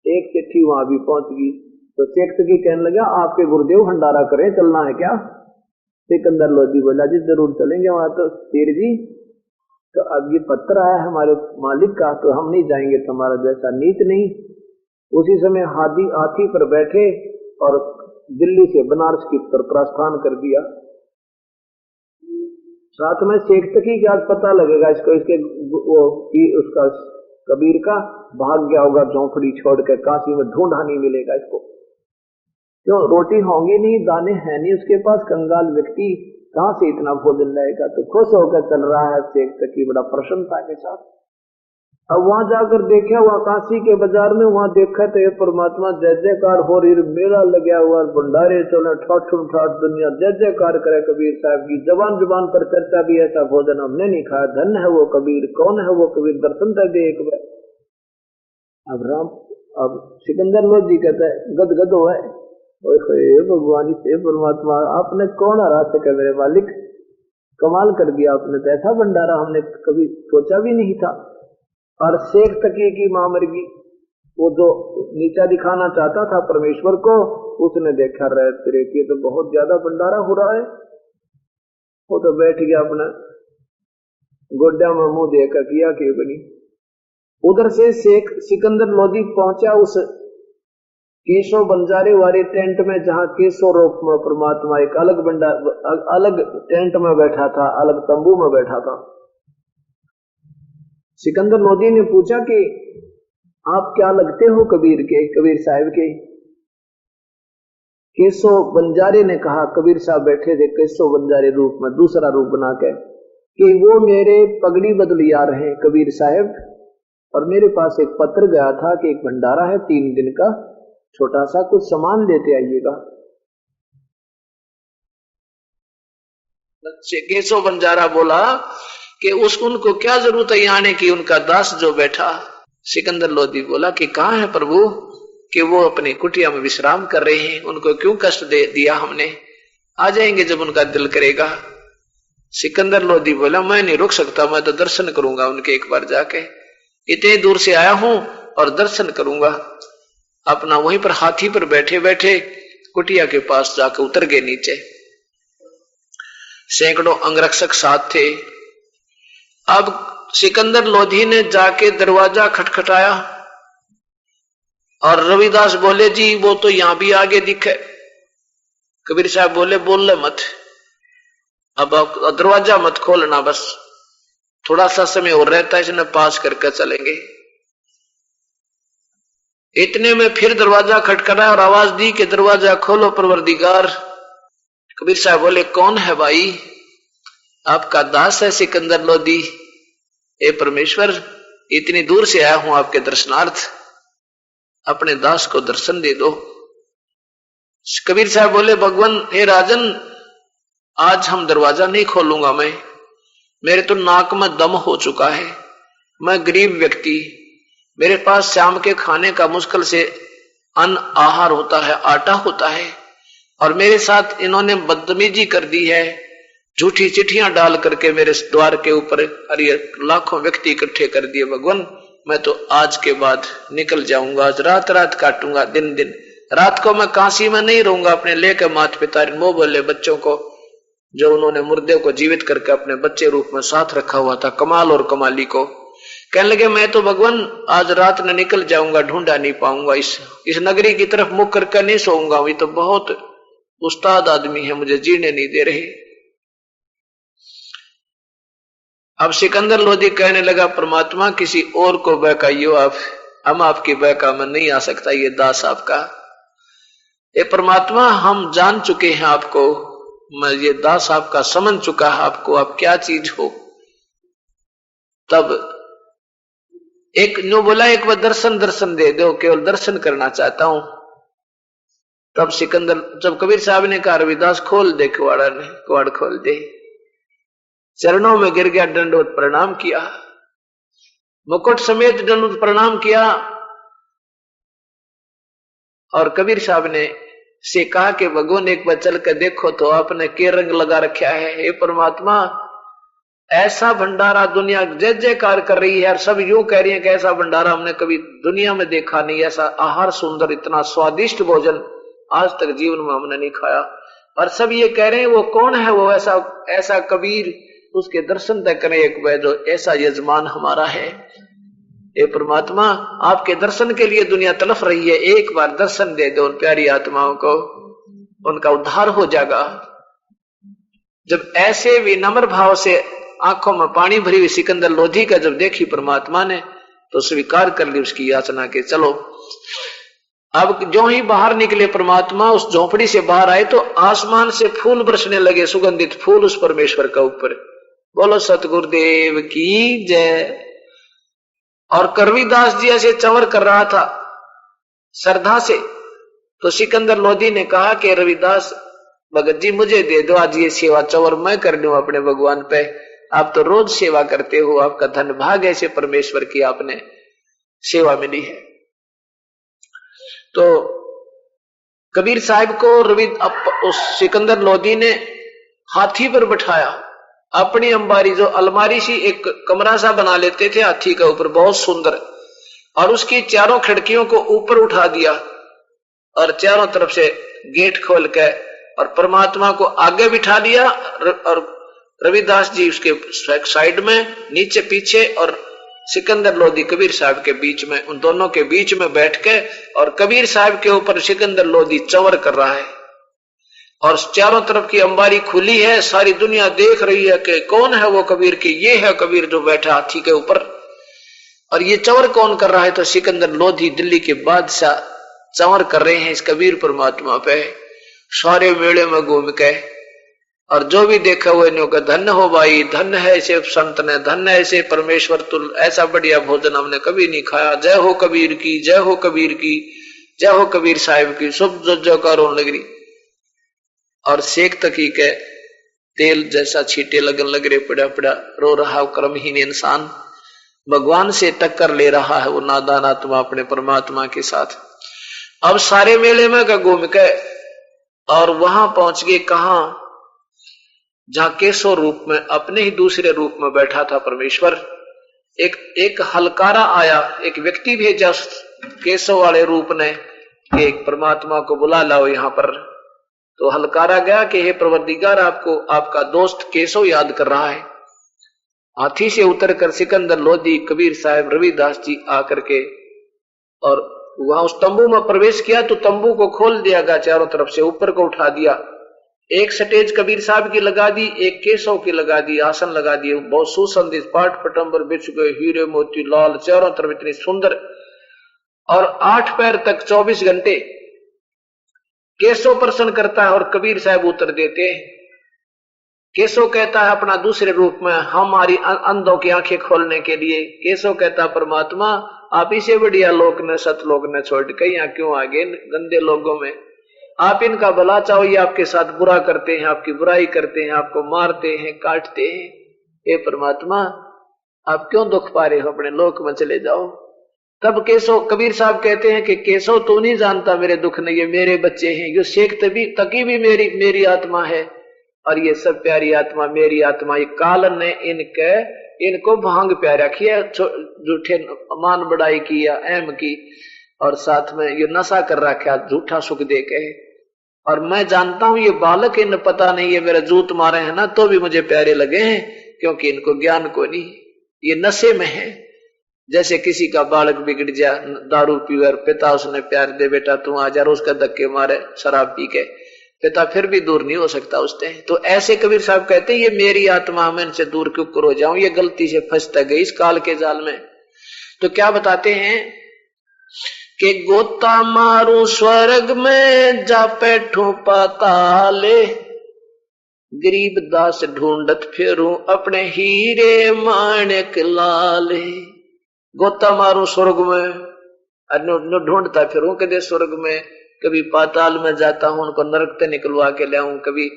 एक चिट्ठी वहां भी पहुंच गई। तो शेख तकी कहने लगा आपके गुरुदेव भंडारा करें, चलना है क्या? सिकंदर लोधी बोला जी जरूर चलेंगे वहां। तो शेर जी तो अब ये पत्र आया हमारे मालिक का, तो हम नहीं जाएंगे, तुम्हारा जैसा नीत नहीं। उसी समय हाथी पर बैठे और दिल्ली से बनारस की तरफ प्रस्थान कर दिया। साथ में शेख तकी का आज पता लगेगा इसको, इसके उसका कबीर का भाग गया होगा झोंपड़ी छोड़कर, काशी में ढूंढा नहीं मिलेगा इसको। क्यों? रोटी होंगी नहीं, दाने हैं नहीं उसके पास, कंगाल व्यक्ति कहां से इतना भोजन लाएगा। तो खुश होकर चल रहा है शेख तकी बड़ा प्रसन्नता के साथ। अब वहां जाकर देखा, वहां काशी के बाजार में वहां देखा तो ये परमात्मा जय जयकार हो रही, मेला लगा हुआ, भंडारे चले, ठाठ ठाठ दुनिया जय जयकार करे कबीर साहब की। जबान जुबान पर चर्चा भी, ऐसा भोजन हमने नहीं खाया, धन है वो कबीर। कौन है वो कबीर? दर्शन कर दे एक बार। अब सिकंदर लोधी कहता है गदगद हो है, भगवान से परमात्मा आपने कौन हरा सके मेरे मालिक, कमाल कर दिया आपने, तो ऐसा भंडारा हमने कभी सोचा भी नहीं था। और शेख तकी की मां मर गई, वो जो नीचा दिखाना चाहता था परमेश्वर को, उसने देखा रहे तेरे की तो बहुत ज्यादा भंडारा हो रहा है, वो तो बैठ गया अपना गोड्या में मुंह देकर किया कि बनी। उधर से शेख सिकंदर लोधी पहुंचा उस केशव बंजारे वाले टेंट में, जहां केशव रूप में परमात्मा एक अलग टेंट में बैठा था, अलग तंबू में बैठा था। सिकंदर लोधी ने पूछा कि आप क्या लगते हो कबीर के, कबीर साहब के? केशव बंजारे ने कहा, कबीर साहब बैठे थे केशव बंजारे रूप में, दूसरा रूप बना के, कि वो मेरे पगड़ी बदलिया रहे कबीर साहब, और मेरे पास एक पत्र गया था कि एक भंडारा है 3 दिन का, छोटा सा कुछ सामान लेते आइएगा। केशव बंजारा बोला कि उनको क्या जरूरत है आने की, उनका दास जो बैठा। सिकंदर लोधी बोला कि कहाँ है प्रभु, कि वो अपनी कुटिया में विश्राम कर रहे हैं, उनको क्यों कष्ट दे दिया हमने, आ जाएंगे जब उनका दिल करेगा। सिकंदर लोधी बोला मैं नहीं रुक सकता, मैं तो दर्शन करूंगा उनके एक बार जाके, इतने दूर से आया हूं और दर्शन करूंगा। अपना वहीं पर हाथी पर बैठे बैठे कुटिया के पास जाकर उतर गए नीचे। सैकड़ों अंगरक्षक साथ थे। अब सिकंदर लोधी ने जाके दरवाजा खटखटाया और रविदास बोले जी वो तो यहां भी आगे दिखे। कबीर साहब बोले बोल मत, अब दरवाजा मत खोलना, बस थोड़ा सा समय और रहता है, इसने पास करके चलेंगे। इतने में फिर दरवाजा खटखटाया और आवाज दी कि दरवाजा खोलो परवरदिगार। कबीर साहब बोले कौन है भाई? आपका दास है सिकंदर लोधी। ए परमेश्वर, इतनी दूर से आया हूं आपके दर्शनार्थ, अपने दास को दर्शन दे दो। कबीर साहब बोले भगवान हे राजन, आज हम दरवाजा नहीं खोलूंगा मैं, मेरे तो नाक में दम हो चुका है, मैं गरीब व्यक्ति, मेरे पास शाम के खाने का मुश्किल से अन्न आहार होता है, आटा होता है, और मेरे साथ इन्होंने बदतमीजी कर दी है, झूठी चिट्ठियां डाल करके मेरे द्वार के ऊपर लाखों व्यक्ति इकट्ठे कर दिए। भगवान मैं तो आज के बाद निकल जाऊंगा, आज रात रात काटूंगा, दिन दिन, रात को मैं काशी में नहीं रहूंगा, अपने लेकर माता पिता वो बोले बच्चों को जो उन्होंने मुर्दे को जीवित करके अपने बच्चे रूप में साथ रखा हुआ था, कमाल और कमाली को, कहने लगे मैं तो भगवान आज रात न निकल जाऊंगा, ढूंढा नहीं पाऊंगा, इस नगरी की तरफ मुख करके नहीं सोऊंगा, ये तो बहुत उस्ताद आदमी है, मुझे जीने नहीं दे रहे। अब सिकंदर लोधी कहने लगा परमात्मा किसी और को बहकाइयो आप, हम आपकी बहका में नहीं आ सकता, ये दास आपका। ये परमात्मा हम जान चुके हैं आपको, मैं ये दास आपका समझ चुका है आपको, आप क्या चीज हो। तब एक नो बोला एक बार दर्शन दे दो, केवल दर्शन करना चाहता हूं। तब सिकंदर, जब कबीर साहब ने कहा रविदास खोल दे कुआड़ा, ने कुआड़ खोल दे, चरणों में गिर गया, दंडवत प्रणाम किया, मुकुट समेत दंडवत प्रणाम किया, और कबीर साहब ने से कहा कि भगवान एक बार चल कर देखो तो आपने के रंग लगा रखा है। हे परमात्मा, ऐसा भंडारा दुनिया जय जयकार कर रही है और सब यूं कह रही है कि ऐसा भंडारा हमने कभी दुनिया में देखा नहीं, ऐसा आहार सुंदर, इतना स्वादिष्ट भोजन आज तक जीवन में हमने नहीं खाया। और सब ये कह रहे हैं वो कौन है, वो ऐसा कबीर, उसके दर्शन तक करें एक बार, जो ऐसा यजमान हमारा है। हे परमात्मा, आपके दर्शन के लिए दुनिया तड़फ रही है, एक बार दर्शन दे दो उन प्यारी आत्माओं को, उनका उद्धार हो जाएगा। जब ऐसे विनम्र भाव से आंखों में पानी भरी हुई सिकंदर लोधी का जब देखी परमात्मा ने, तो स्वीकार कर ली उसकी याचना के चलो। अब जो ही बाहर निकले परमात्मा, उस झोपड़ी से बाहर आए तो आसमान से फूल बरसने लगे, सुगंधित फूल उस परमेश्वर का ऊपर। बोलो सतगुरुदेव की जय। और करवीदास जी ऐसे चंवर कर रहा था श्रद्धा से, तो सिकंदर लोधी ने कहा कि रविदास भगत जी मुझे दे दो, आज ये सेवा चंवर मैं कर लूं अपने भगवान पे, आप तो रोज सेवा करते हो, आपका धन भाग ऐसे परमेश्वर की आपने सेवा मिली है। तो कबीर साहब को उस सिकंदर लोधी ने हाथी पर बिठाया, अपनी अंबारी जो अलमारी सी एक कमरा सा बना लेते थे हाथी के ऊपर, बहुत सुंदर, और उसकी चारों खिड़कियों को ऊपर उठा दिया और चारों तरफ से गेट खोल के और परमात्मा को आगे बिठा लिया और रविदास जी उसके साइड में, नीचे पीछे, और सिकंदर लोधी कबीर साहब के बीच में, उन दोनों के बीच में बैठ के, और कबीर साहब के ऊपर सिकंदर लोधी चंवर कर रहा है और चारों तरफ की अंबारी खुली है, सारी दुनिया देख रही है कि कौन है वो कबीर के, ये है कबीर जो बैठा हाथी के ऊपर। और ये चंवर कौन कर रहा है? तो सिकंदर लोधी दिल्ली के बादशाह चंवर कर रहे हैं इस कबीर परमात्मा पे, सारे मेले में घूम के, और जो भी देखा वो इन्हों का धन्य हो भाई, धन्य है ऐसे संत ने, धन्य है ऐसे परमेश्वर तुल, ऐसा बढ़िया भोजन हमने कभी नहीं खाया, जय हो कबीर की, जय हो कबीर की, जय हो कबीर साहिब की, सब जयकार होने लगी। और शेख तकी के तेल जैसा छींटे लगन लग रहे, पड़ा पड़ा रो रहा कर्महीन इंसान, भगवान से टक्कर ले रहा है वो नादान आत्मा अपने परमात्मा के साथ। अब सारे मेले में घूम के और वहां पहुंच गए कहा? जहां केशव रूप में, अपने ही दूसरे रूप में बैठा था परमेश्वर। एक हलकारा आया, एक व्यक्ति भेजा केशव वाले रूप ने कि एक परमात्मा को बुला लाओ यहां पर। तो हलकारा गया कि हे परवरदिगार, आपको आपका दोस्त केशव याद कर रहा है। हाथी से उतरकर सिकंदर लोधी, कबीर साहब, रविदास जी आकर के और वहां उस तंबू में प्रवेश किया तो तंबू को खोल दिया गया, चारों तरफ से ऊपर को उठा दिया। एक स्टेज कबीर साहब की लगा दी, एक केशव की लगा दी, आसन लगा दिए, बहुत सुसंदित पाट पटंबर बिछ गए, हीरे मोती लाल, चारों तरफ इतनी सुंदर, और 8 पैर तक 24 घंटे केशव प्रसन्न करता है और कबीर साहब उतर देते हैं। केशव कहता है अपना दूसरे रूप में, हमारी अंधों की आंखें खोलने के लिए। केशव कहता है परमात्मा, आप इसे बढ़िया लोक ने, सतलोक ने छोड़ के यहाँ क्यों आ गए गंदे लोगों में? आप इनका भला चाहो, ये आपके साथ बुरा करते हैं, आपकी बुराई करते हैं, आपको मारते हैं, काटते हैं। हे परमात्मा, आप क्यों दुख पा रहे हो? अपने लोक में चले जाओ। तब केशव, कबीर साहब कहते हैं कि केशव तू नहीं जानता मेरे दुख ने, ये मेरे बच्चे हैं, ये शेख तकी भी मेरी आत्मा है, और ये सब प्यारी आत्मा मेरी आत्मा। ये कालन ने इनको भांग प्यार रखी है, झूठे मान बढ़ाई की या अहम की, और साथ में ये नशा कर रखा झूठा सुख दे के। और मैं जानता हूं ये बालक, इन पता नहीं ये मेरा जूत मारे हैं ना तो भी मुझे प्यारे लगे हैं, क्योंकि इनको ज्ञान को नहीं, ये नशे में है। जैसे किसी का बालक बिगड़ जा, दारू पीकर पिता उसने प्यार दे, बेटा तू आ जा, उसका धक्के मारे शराब पी के, पिता फिर भी दूर नहीं हो सकता उससे। तो ऐसे कबीर साहब कहते हैं ये मेरी आत्मा, मैं इनसे दूर क्यों कर हो जाऊं, ये गलती से फंसता गई इस काल के जाल में। तो क्या बताते हैं कि गोता मारू स्वर्ग में, जा बैठू पाताले, गरीब दास ढूंढत फिरूं अपने हीरे माणिक लाले। गोता मारू स्वर्ग में, ढूंढता फिरूं कदे स्वर्ग में, कभी पाताल में जाता हूं, उनको नरक से निकलवा के ले आऊं, कभी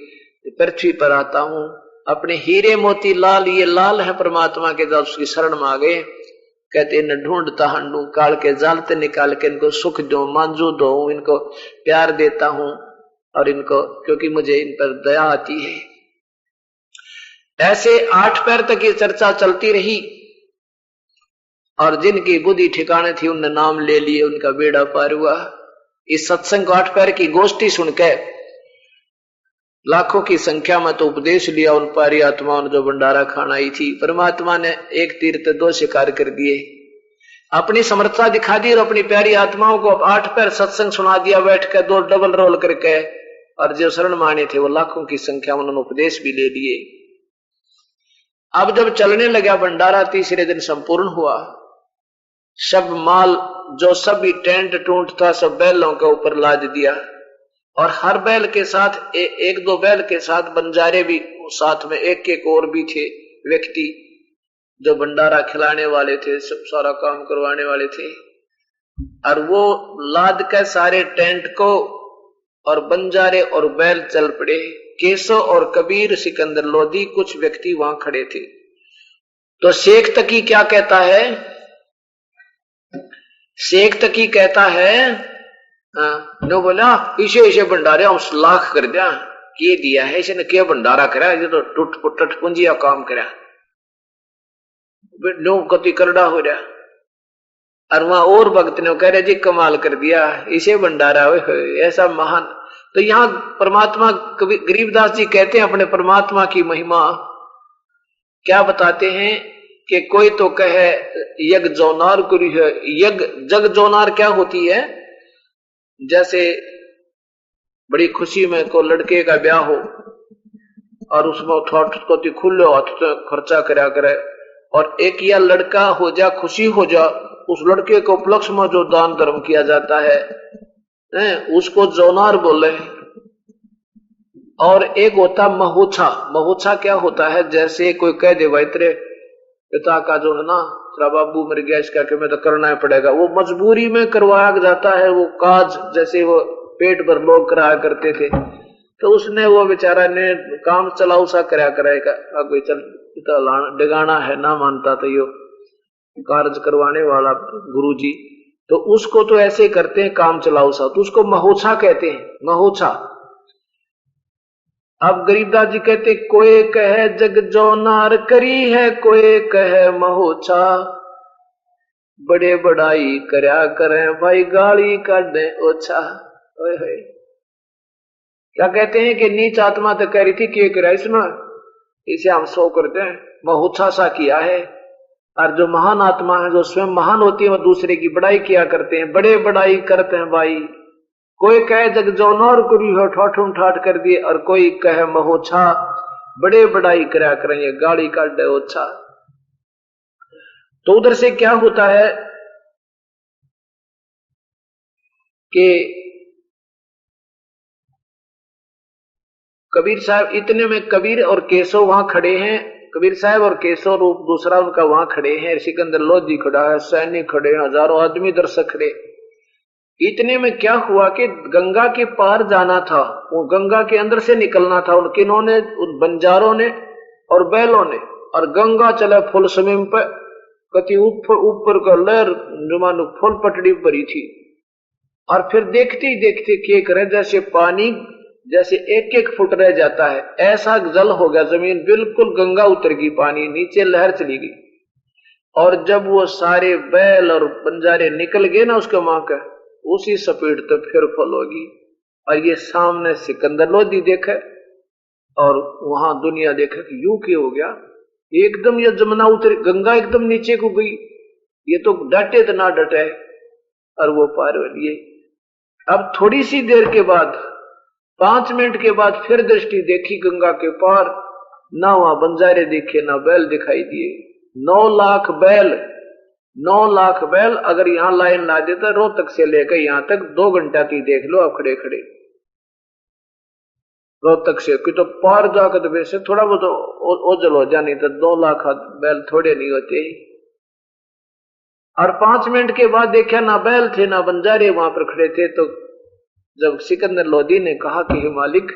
पृथ्वी पर आता हूं, अपने हीरे मोती लाल, ये लाल है परमात्मा के, जब उसकी शरण में आ गए कहते इन्हें ढूंढता हंडू, काल के जालते निकाल के इनको सुख दो, मांजू दो, इनको प्यार देता हूं, और इनको, क्योंकि मुझे इन पर दया आती है। ऐसे 8 पैर तक ये चर्चा चलती रही, और जिनकी बुद्धि ठिकाने थी उनने नाम ले लिए, उनका बेड़ा पार हुआ। इस सत्संग को 8 पैर की गोष्ठी सुनकर लाखों की संख्या में तो उपदेश लिया उन पारी आत्माओं ने जो भंडारा खाना आई थी। परमात्मा ने एक तीर से 2 शिकार कर दिए, अपनी समर्थता दिखा दी, और अपनी प्यारी आत्माओं को 8 पैर सत्संग सुना दिया बैठ कर, 2 डबल रोल करके, और जो शरण माने थे वो लाखों की संख्या में, उन्होंने उपदेश भी ले लिए। अब जब चलने लगा भंडारा, तीसरे दिन संपूर्ण हुआ। सब माल जो सभी टेंट टूंट था सब बैलों के ऊपर लाद दिया, और हर बैल के साथ एक 2 बैल के साथ बंजारे भी साथ में, एक और भी थे व्यक्ति जो भंडारा खिलाने वाले थे, सब सारा काम करवाने वाले थे। और वो लाद के सारे टेंट को, और बंजारे और बैल चल पड़े। केशव और कबीर, सिकंदर लोधी, कुछ व्यक्ति वहां खड़े थे। तो शेख तकी क्या कहता है? शेख तकी कहता है नो बोला इसे इसे भंडारे हम लाख कर दिया, ये दिया है इसने, क्या भंडारा करा, ये तो टूट पूंजिया काम करा, नो कति करड़ा हो रहा। और वहां और भक्त ने कह रहे जी कमाल कर दिया, इसे भंडारा ऐसा महान। तो यहाँ परमात्मा गरीबदास जी कहते हैं अपने परमात्मा की महिमा क्या बताते हैं कि कोई तो कहे यज्ञ जोनार कुरी है, यज्ञ जग जोनार क्या होती है, जैसे बड़ी खुशी में को लड़के का ब्याह हो और उसमें थोड़ा खुले हाथ खर्चा करा करे, और एक या लड़का हो जा खुशी हो जा, उस लड़के को उपलक्ष्य में जो दान धर्म किया जाता है उसको जोनार बोले। और एक होता महोछा। महोछा क्या होता है, जैसे कोई कह दे भाई तेरे पिता का जो है ना तेरा बाबू मर गया, इसका कि मैं तो करना ही पड़ेगा, वो मजबूरी में करवाया जाता है वो काज, जैसे वो पेट भर लोग कराया करते थे। तो उसने वो बेचारा ने काम चलाऊ सा कराया कराएगा, कोई चल डिगाना है ना मानता तो यो कार्य करवाने वाला गुरुजी, तो उसको तो ऐसे करते हैं काम चलाऊ सा, तो उसको महोछा कहते हैं, महोछा। अब गरीबदास जी कहते कोई कहे जग जोनार करी है, कोई कहे महोछा, बड़े बड़ाई करया करें भाई गाली काटे ओछा। क्या कहते हैं कि नीच आत्मा तो कह रही थी कि करा इसमें, इसे हम सो करते हैं, महोछा सा किया है। और जो महान आत्मा है जो स्वयं महान होती है वो दूसरे की बड़ाई किया करते हैं, बड़े बड़ाई करते हैं भाई। कोई कहे जग जोनार कुरी हो ठाठुम ठाठ कर दिए, और कोई कहे महोछा, बड़े बड़ाई करा करें ये गाड़ी काट दे ओछा। तो उधर से क्या होता है कि कबीर साहब, इतने में कबीर और केशव वहां खड़े हैं, कबीर साहब और केशव रूप दूसरा उनका वहां खड़े हैं, सिकंदर लोधी खड़ा है, सैनिक खड़े हैं, हजारों आदमी दर्शक खड़े। इतने में क्या हुआ कि गंगा के पार जाना था, वो गंगा के अंदर से निकलना था, उन किन्होंने, उन बंजारों ने और बैलों ने, और गंगा चला फुल स्विम पे, कति ऊपर का लहर जुमानु फुल पटड़ी भरी थी। और फिर देखते ही देखते क्या करे, जैसे पानी जैसे एक एक फुट रह जाता है ऐसा जल हो गया, जमीन बिल्कुल गंगा उतर गई, पानी नीचे लहर चली गई। और जब वो सारे बैल और बंजारे निकल गए ना उसके मां का, उसी स्पीड तो फिर फल होगी। और ये सामने सिकंदर लोधी देखे और वहां दुनिया देखे कि यूं क्यों हो गया, एकदम ये जमुना उतरी, गंगा एकदम नीचे को गई, ये तो डटे तो ना डटे, और वो पार हो लिए। अब थोड़ी सी देर के बाद 5 मिनट के बाद फिर दृष्टि देखी गंगा के पार, ना वहां बंजारे दिखे ना बैल दिखाई दिए। 9 लाख बैल, 9 लाख बैल अगर यहां लाइन ला देता रोहतक से लेकर यहां तक 2 घंटा की देख लो आप खड़े खड़े रोहतक से, कि तो पार जाकर तो वैसे थोड़ा बहुत ओझल हो जानी, तो 2 लाख बैल थोड़े नहीं होते। और 5 मिनट के बाद देखा ना बैल थे ना बंजारे वहां पर खड़े थे। तो जब सिकंदर लोधी ने कहा कि हे मालिक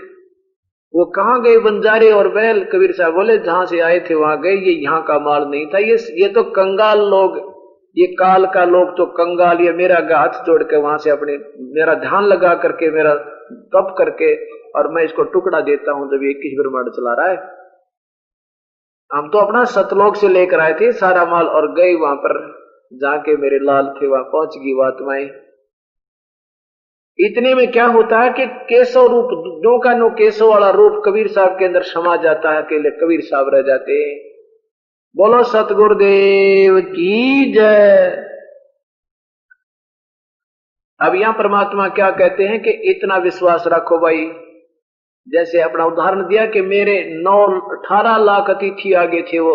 वो कहाँ गए बंजारे और बैल, कबीर साहब बोले जहां से आए थे वहां गए, ये यहाँ का माल नहीं था, ये तो कंगाल लोग, ये काल का लोग तो कंगाल, ये मेरा हाथ जोड़ के वहां से अपने मेरा ध्यान लगा करके मेरा तप करके और मैं इसको टुकड़ा देता हूं जब ये 21 ब्रह्मांड चला रहा है। हम तो अपना सतलोक से लेकर आए थे सारा माल और गए वहां पर जाके मेरे लाल थे, वहां पहुंच गई आत्माएं। इतने में क्या होता है कि केशव रूप, नो का नो केशव वाला रूप कबीर साहब के अंदर समा जाता है, अकेले कबीर साहब रह जाते हैं। बोलो सतगुरुदेव की जय। अब यहां परमात्मा क्या कहते हैं कि इतना विश्वास रखो भाई, जैसे अपना उदाहरण दिया कि मेरे 18 लाख अतिथि आगे थे, वो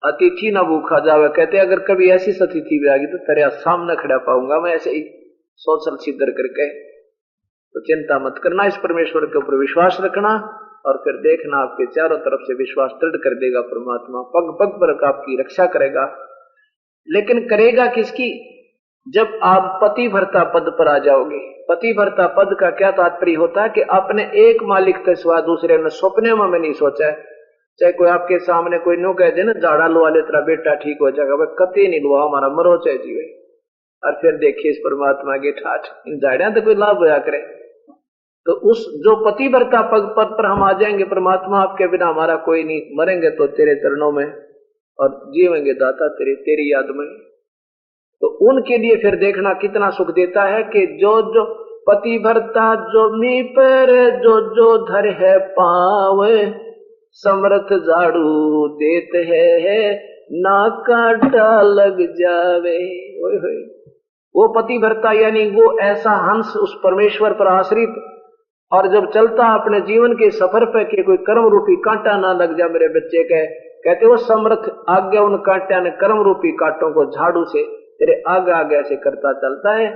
अतिथि ना भूखा जावे, कहते अगर कभी ऐसी अतिथि भी आ गई तो तेरे सामने खड़ा पाऊंगा मैं, ऐसे ही सोचल सिद्धर करके। तो चिंता मत करना, इस परमेश्वर के ऊपर विश्वास रखना और फिर देखना आपके चारों तरफ से विश्वास दृढ़ कर देगा परमात्मा, पग पग पर आपकी रक्षा करेगा। लेकिन करेगा किसकी? जब आप पतिव्रता पद पर आ जाओगे। पतिव्रता पद का क्या तात्पर्य होता है कि अपने एक मालिक के सिवा दूसरे ने सपने में नहीं सोचा है। चाहे कोई आपके सामने कोई नो कह दे ना झाड़ा लुआ ले तेरा बेटा ठीक हो जाएगा, वह कति नहीं लुआ हमारा मरो चाहे जीवे, और फिर देखिए इस परमात्मा के ठाठ, इन झाड़ियां तो कोई लाभ होया करे। तो उस जो पतिव्रता पद पर हम आ जाएंगे, परमात्मा आपके बिना हमारा कोई नहीं, मरेंगे तो तेरे चरणों में और जीवेंगे दाता तेरी याद में। तो उनके लिए फिर देखना कितना सुख देता है कि जो जो पतिव्रता जोमी पर जो धर है पाव, समर्थ झाड़ू देते है ना कांटा लग जावे। वो पतिव्रता यानी वो ऐसा हंस उस परमेश्वर पर आश्रित, और जब चलता अपने जीवन के सफर पे कि कोई कर्म रूपी कांटा ना लग जा मेरे बच्चे के, कहते वो समर्थ आज्ञा उन कांटा ने कर्म रूपी कांटों को झाड़ू से तेरे आगे आगे ऐसे करता चलता है।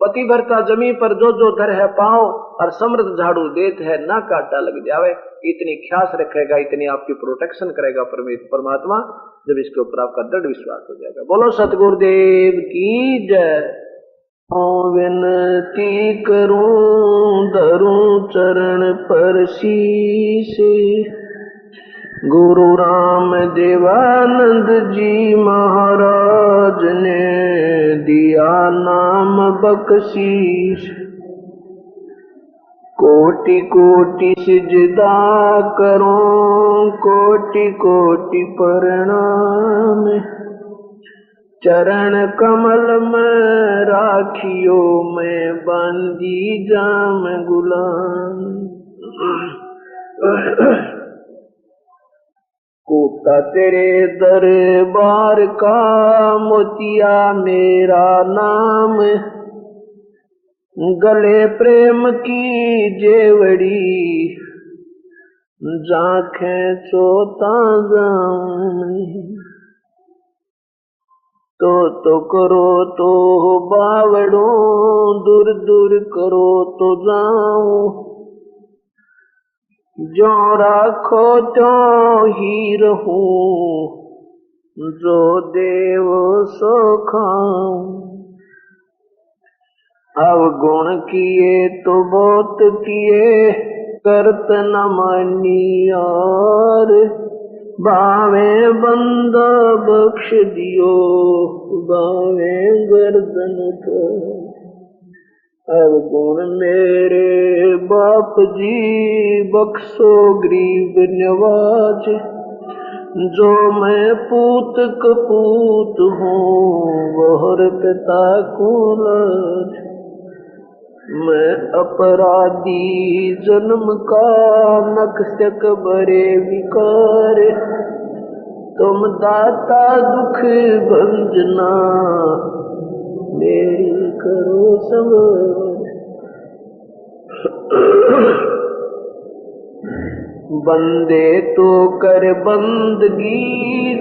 पतिव्रता जमीन पर जो धर है पाओ, और समर्थ झाड़ू देत है ना कांटा लग जावे। इतनी ख्यास रखेगा, इतनी आपकी प्रोटेक्शन करेगा परमात्मा, जब इसके ऊपर आपका दृढ़ विश्वास हो जाएगा। बोलो सतगुरुदेव की जय। विनती करूं धरूं चरण पर शीश, गुरु राम देवानंद जी महाराज ने दिया नाम बख्शीश। कोटि कोटि सिजदा करूं कोटि कोटि प्रणाम, चरण कमल में राखियो मैं बांधी जाम गुलाम। कोटा तेरे दरबार का मोतिया मेरा नाम, गले प्रेम की जेवड़ी जाखें चोता जाऊं। तो करो तो बावड़ो दूर दूर करो तो जाऊं, जो राखो तो ही रहूं, जो देव सो खाऊं। अवगुण किए तो बहुत किए करत न मानी और, बावे बंदा बख्श दियो बावे गर्दन तो। अवगुण मेरे बाप जी बख्शो गरीब नवाज, जो मैं पूत कपूत हूँ वहर पिता को लाज। मैं अपराधी जन्म का नक्शक बरे विकार, तुम दाता दुख भंजना मेरी करो सवार। बंदे तो कर बंदगी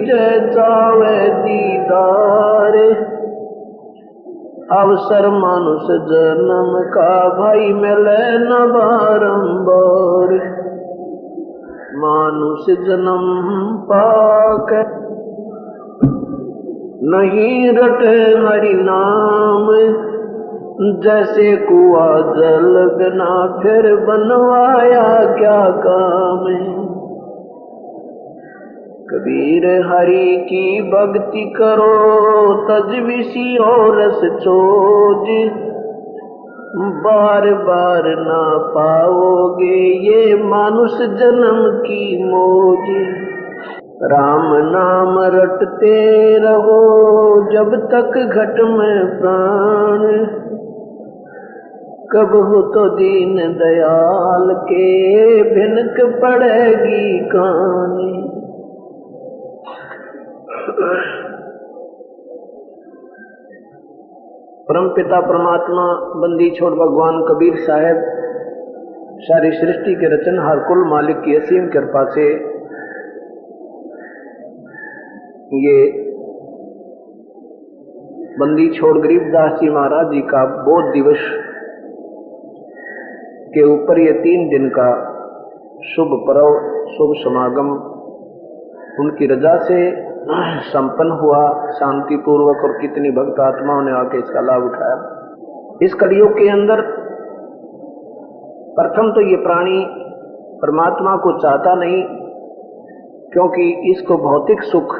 जचावे दीदार, अवसर मानुष जन्म का भाई मिले न बारंबार। मानुष जन्म पाक नहीं रटे हरि नाम, जैसे कुआ जल बिना फिर बनवाया क्या काम। कबीर हरि की भक्ति करो तजविसी और रस चोज, बार बार ना पाओगे ये मानुष जन्म की मौज। राम नाम रटते रहो जब तक घट में प्राण, कब हो तो दीन दयाल के भिनक पड़ेगी कहानी। परमपिता परमात्मा बंदी छोड़ भगवान कबीर साहब सारी सृष्टि के रचनहार कुल मालिक की असीम कृपा से ये बंदी छोड़ गरीबदास जी महाराज जी का बोध दिवस के ऊपर ये 3 दिन का शुभ पर्व शुभ समागम उनकी रजा से संपन्न हुआ शांति पूर्वक, और कितनी भक्त आत्माओं ने आके इसका लाभ उठाया। इस कलयुग के अंदर प्रथम तो ये प्राणी परमात्मा को चाहता नहीं, क्योंकि इसको भौतिक सुख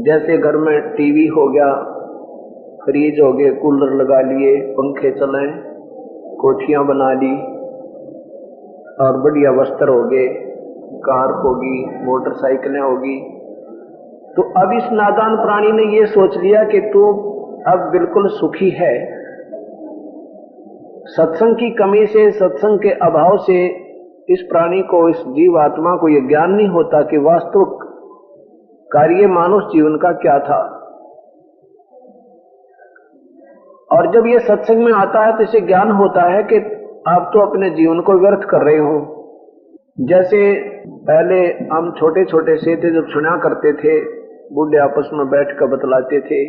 जैसे घर में टीवी हो गया, फ्रिज हो गए, कूलर लगा लिए, पंखे चले, कोठियां बना ली और बढ़िया वस्त्र हो गए, कार होगी, मोटरसाइकिलें होगी। तो अब इस नादान प्राणी ने ये सोच लिया कि तू अब बिल्कुल सुखी है। सत्संग की कमी से, सत्संग के अभाव से इस प्राणी को, इस जीव आत्मा को यह ज्ञान नहीं होता कि वास्तविक कार्य मानव जीवन का क्या था। और जब ये सत्संग में आता है तो इसे ज्ञान होता है कि आप तो अपने जीवन को व्यर्थ कर रहे हो। जैसे पहले हम छोटे छोटे से थे, जब सुना करते थे, बूढ़े आपस में बैठ कर बतलाते थे,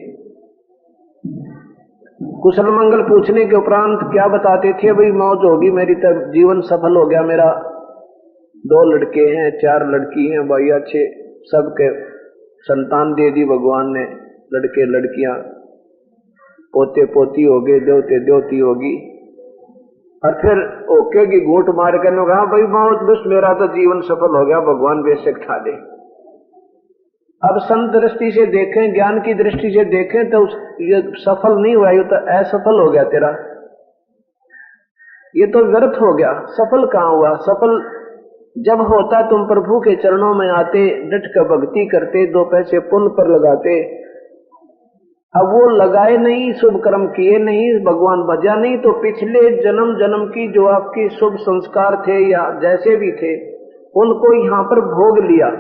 कुशल मंगल पूछने के उपरांत क्या बताते थे, भाई मौज होगी मेरी, तब जीवन सफल हो गया मेरा, 2 लड़के हैं, 4 लड़की हैं, भाई अच्छे सबके संतान दे दी भगवान ने, लड़के लड़कियां, पोते पोती हो गए, देवते देवती होगी। और फिर ओके की घूंट मार के कहा भाई मौज, बस मेरा तो जीवन सफल हो गया, भगवान बेशक खा दे। अब संत दृष्टि से देखें, ज्ञान की दृष्टि से देखें तो ये सफल नहीं हुआ, ये तो असफल हो गया तेरा, ये तो व्यर्थ हो गया। सफल कहाँ हुआ? सफल जब होता तुम प्रभु के चरणों में आते, डट कर भक्ति करते, 2 पैसे पुण्य पर लगाते। अब वो लगाए नहीं, शुभ कर्म किए नहीं, भगवान भजा नहीं, तो पिछले जन्म जन्म की जो आपकी शुभ संस्कार थे या जैसे भी थे, उनको यहाँ पर भोग लिया।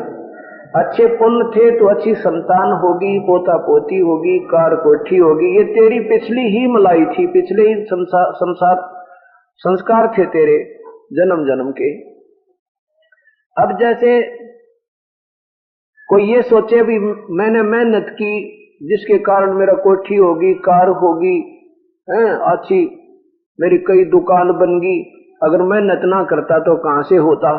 अच्छे पुण्य थे तो अच्छी संतान होगी, पोता पोती होगी, कार कोठी होगी, ये तेरी पिछली ही मलाई थी, पिछले ही संस्कार थे तेरे जन्म जन्म के। अब जैसे कोई ये सोचे भी मैंने मेहनत की, जिसके कारण मेरा कोठी होगी, कार होगी, अच्छी मेरी कई दुकान बन गई, अगर मेहनत ना करता तो कहां से होता।